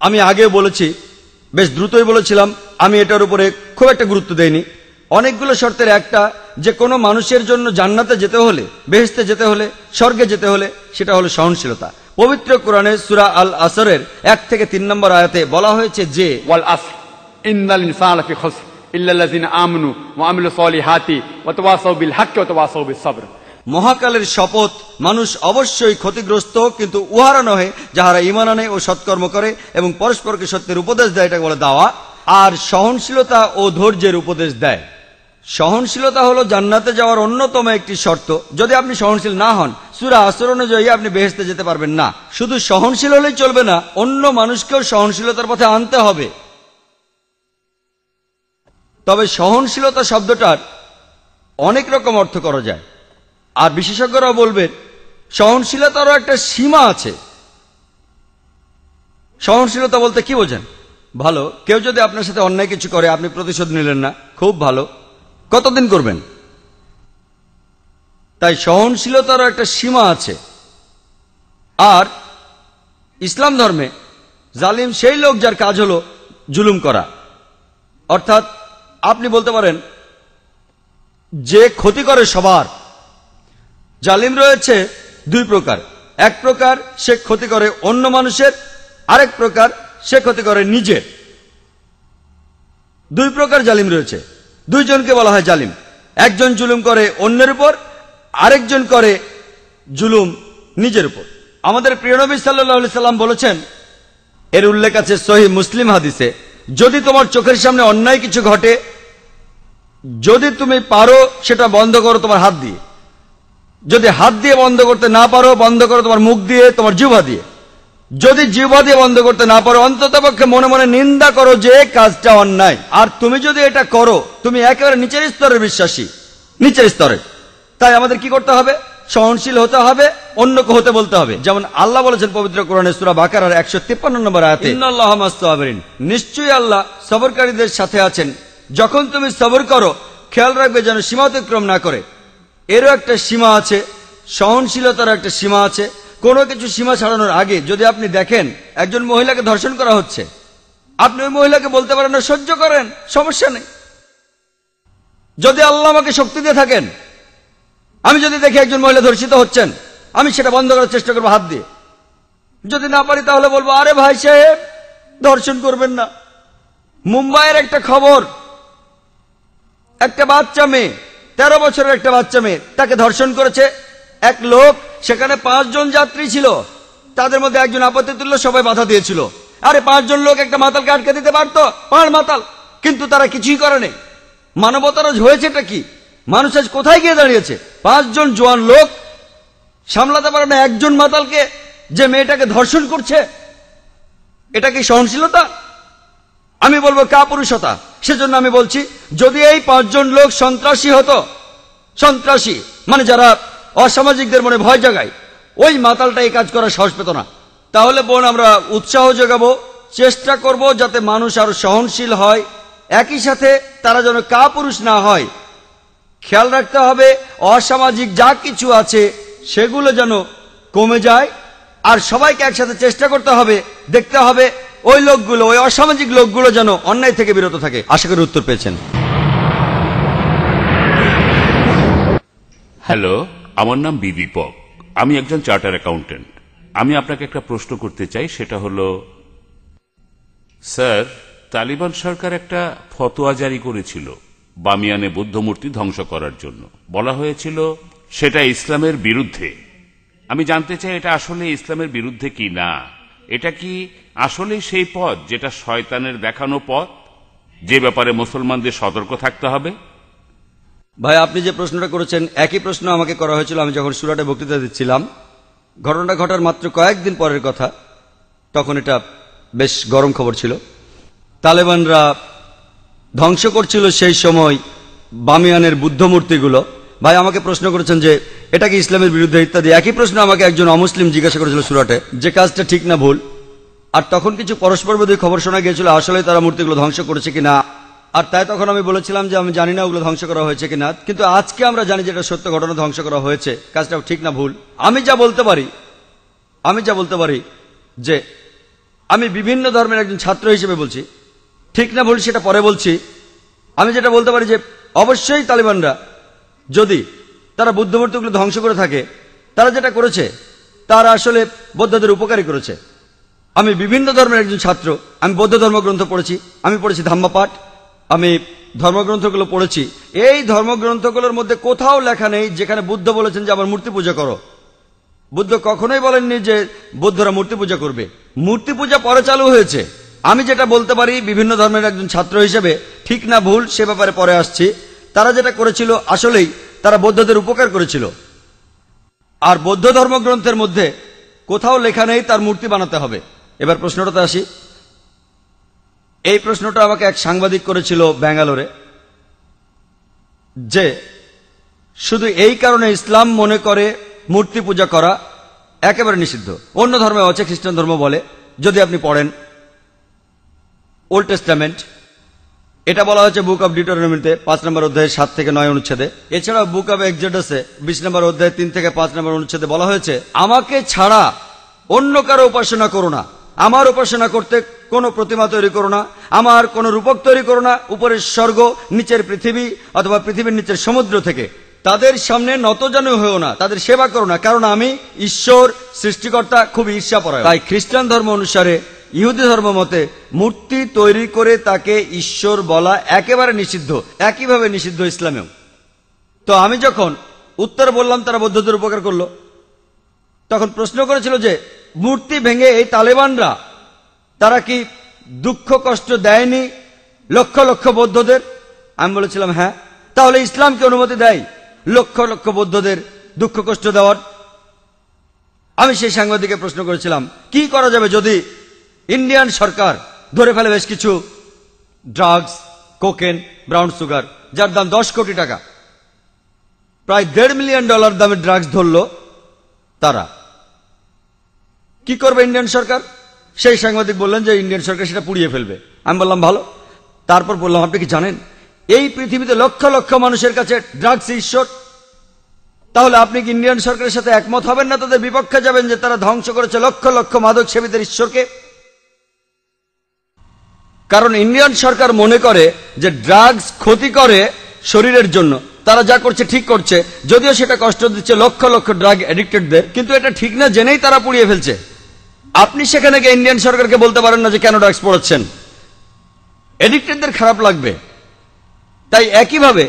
আমি আগে বলেছি, বেশ দ্রুতই বলেছিলাম, আমি এটার উপরে খুব একটা গুরুত্ব দেইনি। অনেকগুলো শর্তের একটা, যে কোনো মানুষের জন্য জান্নাতে যেতে হলে, বেহেশতে যেতে হলে, স্বর্গে যেতে হলে, সেটা হলো সহনশীলতা। পবিত্র কোরআনে সূরা আল আসরের 1 থেকে 3 নম্বর আয়াতে বলা হয়েছে যে ওয়াল আসর ইন্নাল ইনসানা লাফি খুসর ইল্লাল্লাযিনা আমানু ওয়া আমিলুস সলিহাতি ওয়া তাওয়াসাউ বিল হাক্কি ওয়া তাওয়াসাউ বিস সবর। মহাকালের শপথ, মানুষ অবশ্যই ক্ষতিগ্রস্ত, কিন্তু উহারা নহে যাহারা ঈমান আনে ও সৎকর্ম করে এবং পরস্পরকে সত্যের উপদেশ দেয়, এটা বলে দাওয়া। আর সহনশীলতা ও ধৈর্যের উপদেশ দেয়। সহনশীলতা হলো জান্নাতে যাওয়ার অন্যতম একটি শর্ত। যদি আপনি সহনশীল না হন, সূরা আসর অনুযায়ী আপনি বেহেশতে যেতে পারবেন না। শুধু সহনশীল হলেই চলবে না, অন্য মানুষকেও সহনশীলতার পথে আনতে হবে। তবে সহনশীলতা শব্দটার অনেক রকম অর্থ করা যায়, আর বিশেষজ্ঞরাও বলবেন সহনশীলতারও একটা সীমা আছে। সহনশীলতা বলতে কি বোঝেন? ভালো, কেউ যদি আপনার সাথে অন্যায় কিছু করে, আপনি প্রতিশোধ নিলেন না, খুব ভালো। কতদিন করবেন? তাই সহনশীলতারও একটা সীমা আছে। আর ইসলাম ধর্মে জালিম সেই লোক যার কাজ হলো জুলুম করা। অর্থাৎ আপনি বলতে পারেন যে ক্ষতি করে সবার। জালিম রয়েছে দুই প্রকার, এক প্রকার সে ক্ষতি করে অন্য মানুষের, আরেক প্রকার সে ক্ষতি করে নিজের। দুই প্রকার জালিম রয়েছে, দুইজনকে বলা হয় জালিম। একজন জুলুম করে অন্যের উপর, আরেকজন করে জুলুম নিজের উপর। আমাদের প্রিয় নবী সাল্লাল্লাহু আলাইহি সাল্লাম বলেছেন, এর উল্লেখ আছে সহিহ মুসলিম হাদিসে, যদি তোমার চোখের সামনে অন্যায় কিছু ঘটে, যদি তুমি পারো সেটা বন্ধ করো তোমার হাত দিয়ে। যদি হাত দিয়ে বন্ধ করতে না পারো, বন্ধ করো তোমার মুখ দিয়ে, তোমার জিহ্বা দিয়ে। যদি জিহ্বা দিয়ে বন্ধ করতে না পারো, অন্ততপক্ষে মনে মনে নিন্দা করো যে কাজটা অন্যায়। আর তুমি যদি এটা করো, তুমি একেবারে নিচের স্তরের বিশ্বাসী, নিচের স্তরে। তাই আমাদের কি করতে হবে? সহনশীল হতে হবে, অন্যকে হতে বলতে হবে। যেমন আল্লাহ বলেছেন পবিত্র কোরআনে সূরা বাকারার 153 নম্বর আয়াতে, ইন্নাল্লাহা মাস-সাবিরিন, নিশ্চয়ই আল্লাহ সবরকারীদের সাথে আছেন। যখন তুমি সবর করো, খেয়াল রাখবে যেন সীমা অতিক্রম না করে। এরও একটা সীমা আছে, সহনশীলতার একটা সীমা আছে। কোনো কিছু সীমা ছাড়ানোর আগে যদি আপনি দেখেন একজন মহিলাকে ধর্ষণ করা হচ্ছে, আপনি ওই মহিলাকে বলতে পারেন না সহ্য করেন, সমস্যা নেই। যদি আল্লাহ আমাকে শক্তি দিয়ে থাকেন, আমি যদি দেখি একজন মহিলা ধর্ষিত হচ্ছেন, আমি সেটা বন্ধ করার চেষ্টা করবো হাত দিয়ে। যদি না পারি তাহলে বলবো, আরে ভাই সাহেব ধর্ষণ করবেন না। মুম্বাইয়ের একটা খবর, একটা বাচ্চা মেয়ে, 13 বছরের একটা বাচ্চা মেয়ে, তাকে ধর্ষণ করেছে এক লোক। সেখানে 5 জন যাত্রী ছিল, তাদের মধ্যে একজন আপত্তি তুলল, সবাই বাধা দিয়েছিল। আরে 5 জন লোক একটা মাতালকে আটকে দিতে পারতো, 5 মাতাল, কিন্তু তারা কিছুই করেনি। মানবতার হয়েছেটা কি? মানুষ আজ কোথায় গিয়ে দাঁড়িয়েছে? 5 জন জোয়ান লোক সামলাতে পারে না একজন মাতালকে, যে মেয়েটাকে ধর্ষণ করছে। এটা কি সহনশীলতা? আমি বলবো কাপুরুষতা। সেজন্য আমি বলছি, যদি এই 5 জন লোক সন্ত্রাসী হতো, সন্ত্রাসী মানে যারা অসামাজিকদের মনে ভয় জাগায়, ওই মাতালটা এই কাজ করার সাহস পেত না। তাহলে বোন, আমরা উৎসাহ যোগাবো, চেষ্টা করব যাতে মানুষ আরো সহনশীল হয়, একই সাথে তারা যেন কাপুরুষ না হয়। খেয়াল রাখতে হবে অসামাজিক যা কিছু আছে সেগুলো যেন কমে যায়। আর সবাইকে একসাথে চেষ্টা করতে হবে, দেখতে হবে ওই লোকগুলো, ওই অসামাজিক লোকগুলো যেন অন্যায় থেকে বিরত থাকে। আশা করি উত্তর পেয়েছেন। হ্যালো, আমার নাম দীপক, আমি একজন চার্টার অ্যাকাউন্টেন্ট। আমি আপনাকে একটা প্রশ্ন করতে চাই, সেটা হলো, স্যার, তালিবান সরকার একটা ফতোয়া জারি করেছিল বামিয়ানে বৌদ্ধ মূর্তি ধ্বংস করার জন্য। বলা হয়েছিল সেটা ইসলামের বিরুদ্ধে। আমি জানতে চাই এটা আসলে ইসলামের বিরুদ্ধে কি না। এটা কি আসলে সেই পথ যেটা শয়তানের দেখানো পথ, যে ব্যাপারে মুসলমানদের সতর্ক থাকতে হবে? ভাই, আপনি যে প্রশ্নটা করেছেন একই প্রশ্ন আমাকে করা হয়েছিল আমি যখন সুরাটে বক্তৃতা দিচ্ছিলাম। ঘটনাটা ঘটার মাত্র কয়েকদিন পরের কথা, তখন এটা বেশ গরম খবর ছিল। তালেবানরা ধ্বংস করছিল সেই সময় বামিয়ানের বুদ্ধ মূর্তিগুলো। ভাই আমাকে প্রশ্ন করেছেন যে এটা কি ইসলামের বিরুদ্ধে ইত্যাদি। একই প্রশ্ন আমাকে একজন অমুসলিম জিজ্ঞাসা করেছিল সুরাটে, যে কাজটা ঠিক না ভুল। আর তখন কিছু পরস্পর বিরোধী খবর শোনা গিয়েছিল আসলে তারা মূর্তিগুলো ধ্বংস করেছে কিনা। আর তাই তখন আমি বলেছিলাম যে আমি জানি না ওগুলো ধ্বংস করা হয়েছে কিনা, কিন্তু আজকে আমরা জানি যে এটা সত্য ঘটনা, ধ্বংস করা হয়েছে। কাজটা ঠিক না ভুল, আমি যা বলতে পারি যে আমি বিভিন্ন ধর্মের একজন ছাত্র হিসেবে বলছি, ঠিক না ভুল সেটা পরে বলছি। আমি যেটা বলতে পারি যে অবশ্যই তালিবানরা যদি তারা বুদ্ধ মূর্তিগুলো ধ্বংস করে থাকে, তারা যেটা করেছে তারা আসলে বৌদ্ধদের উপকারী করেছে। আমি বিভিন্ন ধর্মের একজন ছাত্র, আমি বৌদ্ধ ধর্মগ্রন্থ পড়েছি, আমি পড়েছি ধাম্মাপাঠ, আমি ধর্মগ্রন্থগুলো পড়েছি। এই ধর্মগ্রন্থগুলোর মধ্যে কোথাও লেখা নেই যেখানে বুদ্ধ বলেছেন যে আমার মূর্তি পূজা করো। বুদ্ধ কখনোই বলেননি যে বৌদ্ধরা মূর্তি পূজা করবে। মূর্তি পূজা পরে চালু হয়েছে। আমি যেটা বলতে পারি বিভিন্ন ধর্মের একজন ছাত্র হিসেবে, ঠিক না ভুল সে ব্যাপারে পরে আসছি, তারা যেটা করেছিল আসলেই তারা বৌদ্ধদের উপকার করেছিল। আর বৌদ্ধ ধর্মগ্রন্থের মধ্যে কোথাও লেখা নেই তার মূর্তি বানাতে হবে। এবার প্রশ্নটাতে আসি। এই প্রশ্নটা আমাকে এক সাংবাদিক করেছিল ব্যাঙ্গালোরে, যে শুধু এই কারণে ইসলাম মনে করে মূর্তি পূজা করা একেবারে নিষিদ্ধ। অন্য ধর্মে আছে, খ্রিস্টান ধর্ম বলে, যদি আপনি পড়েন ওল্ড টেস্টামেন্ট, এটা বলা হয়েছে বুক অব ডিউটেরোনমিতে 5 নম্বর অধ্যায়ে 7 থেকে 9 অনুচ্ছেদে। এছাড়াও বুক অব এক্সোডাসে 20 নম্বর অধ্যায়ে 3 থেকে 5 নম্বর অনুচ্ছেদে বলা হয়েছে, আমাকে ছাড়া অন্য কারো উপাসনা করো না, আমার উপাসনা করতে কোনো প্রতিমা তৈরি করো না, আমার কোনো রূপক তৈরি করো না উপরের স্বর্গ, নিচের পৃথিবী অথবা পৃথিবীর নিচের সমুদ্র থেকে। তাদের সামনে নতজানু হয়েও না, তাদের সেবা করো না, কারণ আমি ঈশ্বর সৃষ্টিকর্তা খুব ঈর্ষাপরায়ণ। তাই খ্রিস্টান ধর্ম অনুসারে, ইহুদি ধর্ম মতে মূর্তি তৈরি করে তাকে ঈশ্বর বলা একেবারে নিষিদ্ধ, একইভাবে নিষিদ্ধ ইসলামেও। তো আমি যখন উত্তর বললাম তারা বৌদ্ধদের উপকার করলো, তখন প্রশ্ন করেছিল যে মূর্তি ভেঙে এই তালেবানরা তারা কি দুঃখ কষ্ট দেয়নি লক্ষ লক্ষ বৌদ্ধদের? আমি বলেছিলাম হ্যাঁ। তাহলে ইসলাম কি অনুমতি দেয় লক্ষ লক্ষ বৌদ্ধদের দুঃখ কষ্ট দেওয়ার? আমি সেই সাংবাদিককে প্রশ্ন করেছিলাম, কি করা যাবে যদি ইন্ডিয়ান সরকার ধরে ফেলে বেশ কিছু ড্রাগস, কোকেন, ব্রাউন সুগার, যার দাম 10 কোটি টাকা, প্রায় $1.5 মিলিয়ন দামের ড্রাগস ধরলো, তারা কি করবে ইন্ডিয়ান সরকার? সেই সাংবাদিক বললেন যে ইন্ডিয়ান সরকার সেটা পুড়িয়ে ফেলবে। আমি বললাম ভালো। তারপর বললাম, আপনি কি জানেন এই পৃথিবীতে লক্ষ লক্ষ মানুষের কাছে ড্রাগস ঈশ্বর? তাহলে আপনি কি ইন্ডিয়ান সরকারের সাথে একমত হবেন না, তাদের বিপক্ষে যাবেন যে তারা ধ্বংস করেছে লক্ষ লক্ষ মাদক সেবীদের ঈশ্বরকে? কারণ ইন্ডিয়ান সরকার মনে করে যে ড্রাগস ক্ষতি করে শরীরের জন্য, তারা যা করছে ঠিক করছে, যদিও সেটা কষ্ট দিচ্ছে লক্ষ লক্ষ ড্রাগ এডিক্টেডদের, কিন্তু এটা ঠিক না জেনেই তারা পুড়িয়ে ফেলছে। আপনি সেখানে গিয়ে ইন্ডিয়ান সরকারকে বলতে পারেন না যে কেন ড্রাগস পড়াচ্ছেন, এডিক্টেডদের খারাপ লাগবে। তাই একইভাবে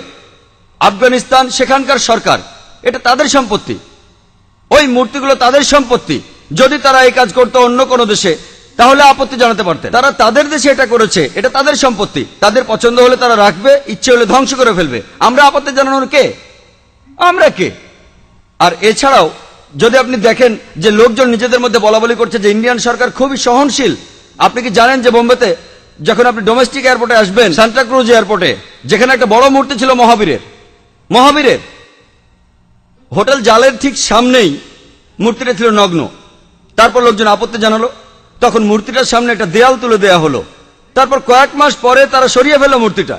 আফগানিস্তান, সেখানকার সরকার, এটা তাদের সম্পত্তি, ওই মূর্তিগুলো তাদের সম্পত্তি। যদি তারা এই কাজ করতো অন্য কোনো দেশে তাহলে আপত্তি জানাতে পারতেন। তারা তাদের দেশে এটা করেছে, এটা তাদের সম্পত্তি, তাদের পছন্দ হলে তারা রাখবে, ইচ্ছে হলে ধ্বংস করে ফেলবে। আমরা আপত্তি জানানোর কে? আমরা কে? আর এছাড়াও যদি আপনি দেখেন যে লোকজন নিজেদের মধ্যে বলাবলি করছে যে ইন্ডিয়ান সরকার খুবই সহনশীল। আপনি কি জানেন যে বোম্বেতে যখন আপনি ডোমেস্টিক এয়ারপোর্টে আসবেন, সান্টা ক্রুজ এয়ারপোর্টে, যেখানে একটা বড় মূর্তি ছিল মহাবীরের, হোটেল জালের ঠিক সামনেই মূর্তিটা ছিল নগ্ন। তারপর লোকজন আপত্তি জানালো, তখন মূর্তিটার সামনে একটা দেয়াল তুলে দেয়া হলো। তারপর কয়েক মাস পরে তারা সরিয়ে ফেললো মূর্তিটা।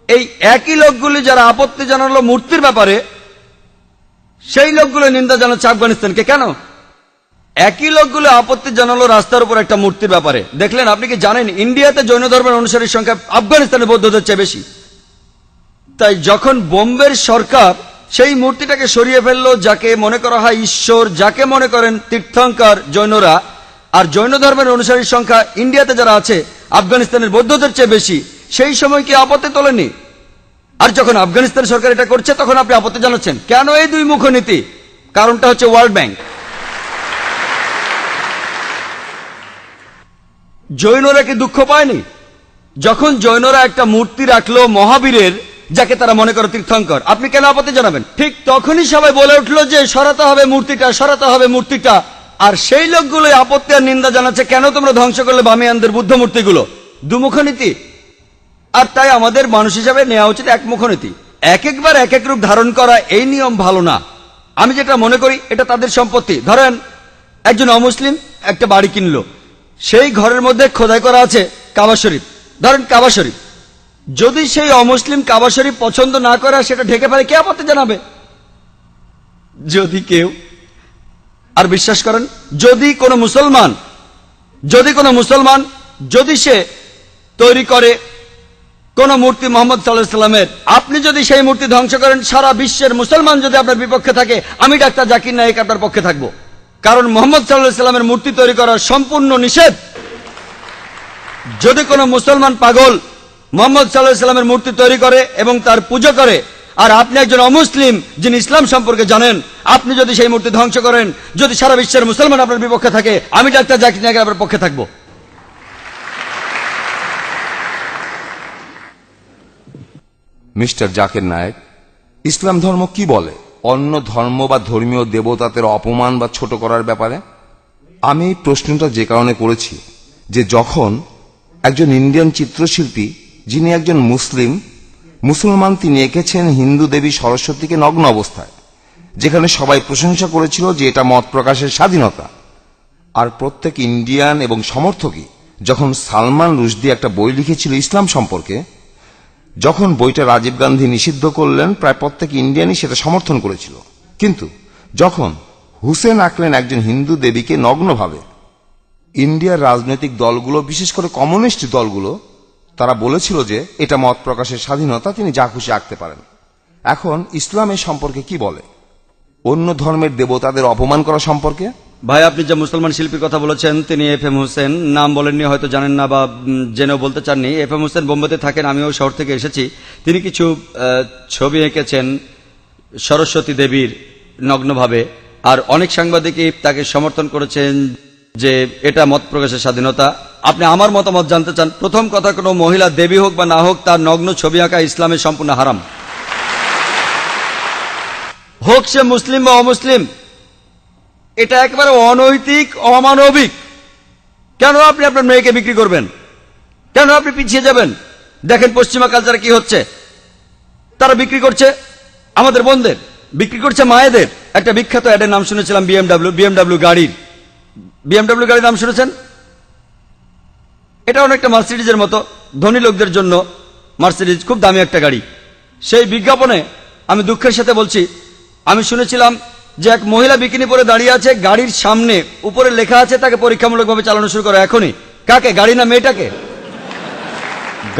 এই একই লোকগুলি যারা আপত্তি জানালো মূর্তির ব্যাপারে, সেই লোকগুলো নিন্দা জানাচ্ছে আফগানিস্তানকে। কেন? একই লোকগুলো আপত্তি জানালো রাস্তার উপর একটা মূর্তির ব্যাপারে। দেখলেন? আপনি কি জানেন ইন্ডিয়াতে জৈন ধর্মের অনুসারীর সংখ্যা আফগানিস্তানের বৌদ্ধদের চেয়ে বেশি? তাই যখন বোম্বের সরকার সেই মূর্তিটাকে সরিয়ে ফেললো, যাকে মনে করা হয় ঈশ্বর, যাকে মনে করেন তীর্থঙ্কর জৈনরা, আর জৈন ধর্মের অনুসারীর সংখ্যা ইন্ডিয়াতে যারা আছে আফগানিস্তানের বৌদ্ধদের চেয়ে বেশি, সেই সময় কি আপত্তি তোলেনি? আর যখন আফগানিস্তান সরকার এটা করছে তখন আপনি আপত্তি জানাচ্ছেন কেন? এই দুই মুখ নীতি। কারণটা হচ্ছে ওয়ার্ল্ড ব্যাংক। জৈনরা কি দুঃখ পায়নি যখন জৈনরা একটা মূর্তি রাখলো মহাবীরের, যাকে তারা মনে করে তীর্থঙ্কর? আপনি কেন আপত্তি জানাবেন? ঠিক তখনই সবাই বলে উঠলো যে সরাতে হবে মূর্তিটা, সরাতে হবে মূর্তিটা। আর সেই লোকগুলো আপত্তি আর নিন্দা জানাচ্ছে, কেন তোমরা ধ্বংস করলে বামিয়ানদের বুদ্ধ মূর্তিগুলো? দুমুখ নীতি। আর তাই আমাদের মানুষ হিসাবে নেওয়া উচিত একমুখ নীতি। এক একবার এক এক রূপ ধারণ করা, এই নিয়ম ভালো না। আমি যেটা মনে করি এটা তাদের সম্পত্তি। ধরেন একজন অমুসলিম একটা বাড়ি কিনলো, সেই ঘরের মধ্যে খোদাই করা আছে কাবা শরীফ, ধরেন কাবা শরীফ। যদি সেই অমুসলিম কাবা শরীফ পছন্দ না করে সেটা ঢেকে ফেলে, কে আপত্তি জানাবে? যদি কেউ। আর বিশ্বাস করেন, যদি কোনো মুসলমান যদি সে তৈরি করে কোন মূর্তি মোহাম্মদ সাল্লাল্লাহু আলাইহি ওয়াসাল্লামের, আপনি যদি সেই মূর্তি ধ্বংস করেন, সারা বিশ্বের মুসলমান যদি আপনার বিপক্ষে থাকে, আমি ডাক্তার জাকির নায়েক আপনার পক্ষে থাকবো। কারণ মোহাম্মদ সাল্লাল্লাহু আলাইহি ওয়াসাল্লামের মূর্তি তৈরি করা সম্পূর্ণ নিষেধ। যদি কোনো মুসলমান পাগল মোহাম্মদ সাল্লাল্লাহু আলাইহি ওয়াসাল্লামের মূর্তি তৈরি করে এবং তার পুজো করে, আর আপনি একজন অমুসলিম যিনি ইসলাম সম্পর্কে জানেন, আপনি যদি সেই মূর্তি ধ্বংস করেন, যদি সারা বিশ্বের মুসলমান আপনার বিপক্ষে থাকে, আমি ডাক্তার জাকির নায়েক আপনার পক্ষে থাকবো। মিস্টার জাকির নায়েক, ইসলাম ধর্ম কি বলে অন্য ধর্ম বা ধর্মীয় দেবতাদের অপমান বা ছোট করার ব্যাপারে? আমি এই প্রশ্নটা যে কারণে করেছি যে যখন একজন ইন্ডিয়ান চিত্রশিল্পী, যিনি একজন মুসলমান, তিনি এঁকেছেন হিন্দু দেবী সরস্বতীকে নগ্ন অবস্থায়, যেখানে সবাই প্রশংসা করেছিল যে এটা মত প্রকাশের স্বাধীনতা। আর প্রত্যেক ইন্ডিয়ান এবং সমর্থকই যখন সালমান রুশদি একটা বই লিখেছিল ইসলাম সম্পর্কে, যখন বইটা রাজীব গান্ধী নিষিদ্ধ করলেন প্রায় প্রত্যেক ইন্ডিয়ানই সেটা সমর্থন করেছিল, কিন্তু যখন হুসেন আঁকলেন একজন হিন্দু দেবীকে নগ্নভাবে, ইন্ডিয়ার রাজনৈতিক দলগুলো বিশেষ করে কমিউনিস্ট দলগুলো তারা বলেছিল যে এটা মত প্রকাশের স্বাধীনতা, তিনি যা খুশি আঁকতে পারেন। এখন ইসলামের সম্পর্কে কি বলে? অন্য ধর্মের দেবতাদের অপমান করা সম্পর্কে? ভাই, আপনি যে মুসলমান শিল্পীর কথা বলেছেন তিনি FM হোসেন, নাম বলেননি, হয়তো জানেন না বা জেনেও বলতে চাননি। FM হোসেন বোম্বেতে থাকেন, আমিও শহর থেকে এসেছি। তিনি কিছু ছবি এঁকেছেন সরস্বতী দেবীর নগ্নভাবে, আর অনেক সাংবাদিকই তাকে সমর্থন করেছেন যে এটা মত প্রকাশের স্বাধীনতা। আপনি আমার মতামত জানতে চান? প্রথম কথা, কোনো মহিলা দেবী হোক বা না হোক, তার নগ্ন ছবি আঁকা ইসলামে সম্পূর্ণ হারাম, হোক সে মুসলিম বা অমুসলিম। এটা একেবারে অনৈতিক, অমানবিক। কেন আপনি আপনার মেয়েকে বিক্রি করবেন? কেন আপনি পিছিয়ে যাবেন? দেখেন পশ্চিমা কালচারে কি হচ্ছে। তারা বিক্রি করছে আমাদের বোনদের, বিক্রি করছে মায়েদের। একটা বিখ্যাত অ্যাডের নাম শুনেছিলাম, বিএমডাব্লিউ গাড়ির। বিএমডাব্লিউ গাড়ির নাম শুনেছেন? এটা অনেকটা মার্সিডিজের মতো, ধনী লোকদের জন্য মার্সিডিজ খুব দামি একটা গাড়ি। সেই বিজ্ঞাপনে আমি দুঃখের সাথে বলছি, আমি শুনেছিলাম যে এক মহিলা বিকিনি পরে দাঁড়িয়ে আছে, গাড়ির সামনে উপরে লেখা আছে তাকে পরীক্ষামূলকভাবে চালানো শুরু করো এখনই। কাকে? গাড়ি না মেয়েটাকে?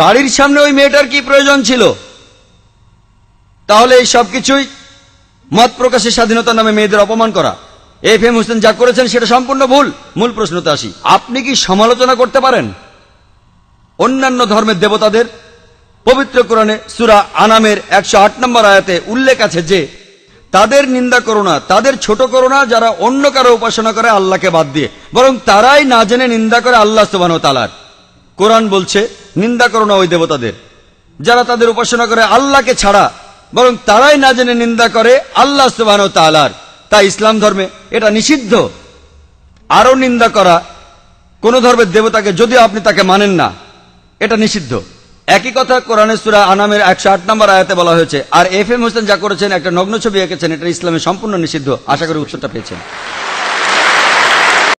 গাড়ির সামনে ওই মেয়েটার কি প্রয়োজন ছিল? তাহলে এই সবকিছুই মত প্রকাশের স্বাধীনতার নামে মেয়েদের অপমান করা। FM হোসেন যা করেছেন সেটা সম্পূর্ণ ভুল। মূল প্রশ্নতে আসি, আপনি কি সমালোচনা করতে পারেন অন্যান্য ধর্মের দেবতাদের? পবিত্র কোরআনে সূরা আনামের 108 নম্বর আয়াতে উল্লেখ আছে যে তাদের নিন্দা করো না, তাদের ছোট করো না যারা অন্য কারো উপাসনা করে আল্লাহকে বাদ দিয়ে, বরং তারাই না জেনে নিন্দা করে আল্লাহ সুবহানাহু ওয়া তাআলার। কোরআন বলছে নিন্দা করো না ওই দেবতাদের যারা তাদের উপাসনা করে আল্লাহকে ছাড়া, বরং তারাই না জেনে নিন্দা করে আল্লাহ সুবহানাহু ওয়া তাআলার। তাই ইসলাম ধর্মে এটা নিষিদ্ধ। আরো নিন্দা করা কোন ধর্মের দেবতাকে যদিও আপনি তাকে মানেন না, এটা নিষিদ্ধ। একই কথা কোরআনের সূরা আনামের 108 নম্বর আয়াতে বলা হয়েছে। আর FM হোসেন যা করেছেন, একটা নগ্ন ছবি এঁকেছেন, এটা ইসলামে সম্পূর্ণ নিষিদ্ধ। আশা করি উত্তরটা পেয়েছেন।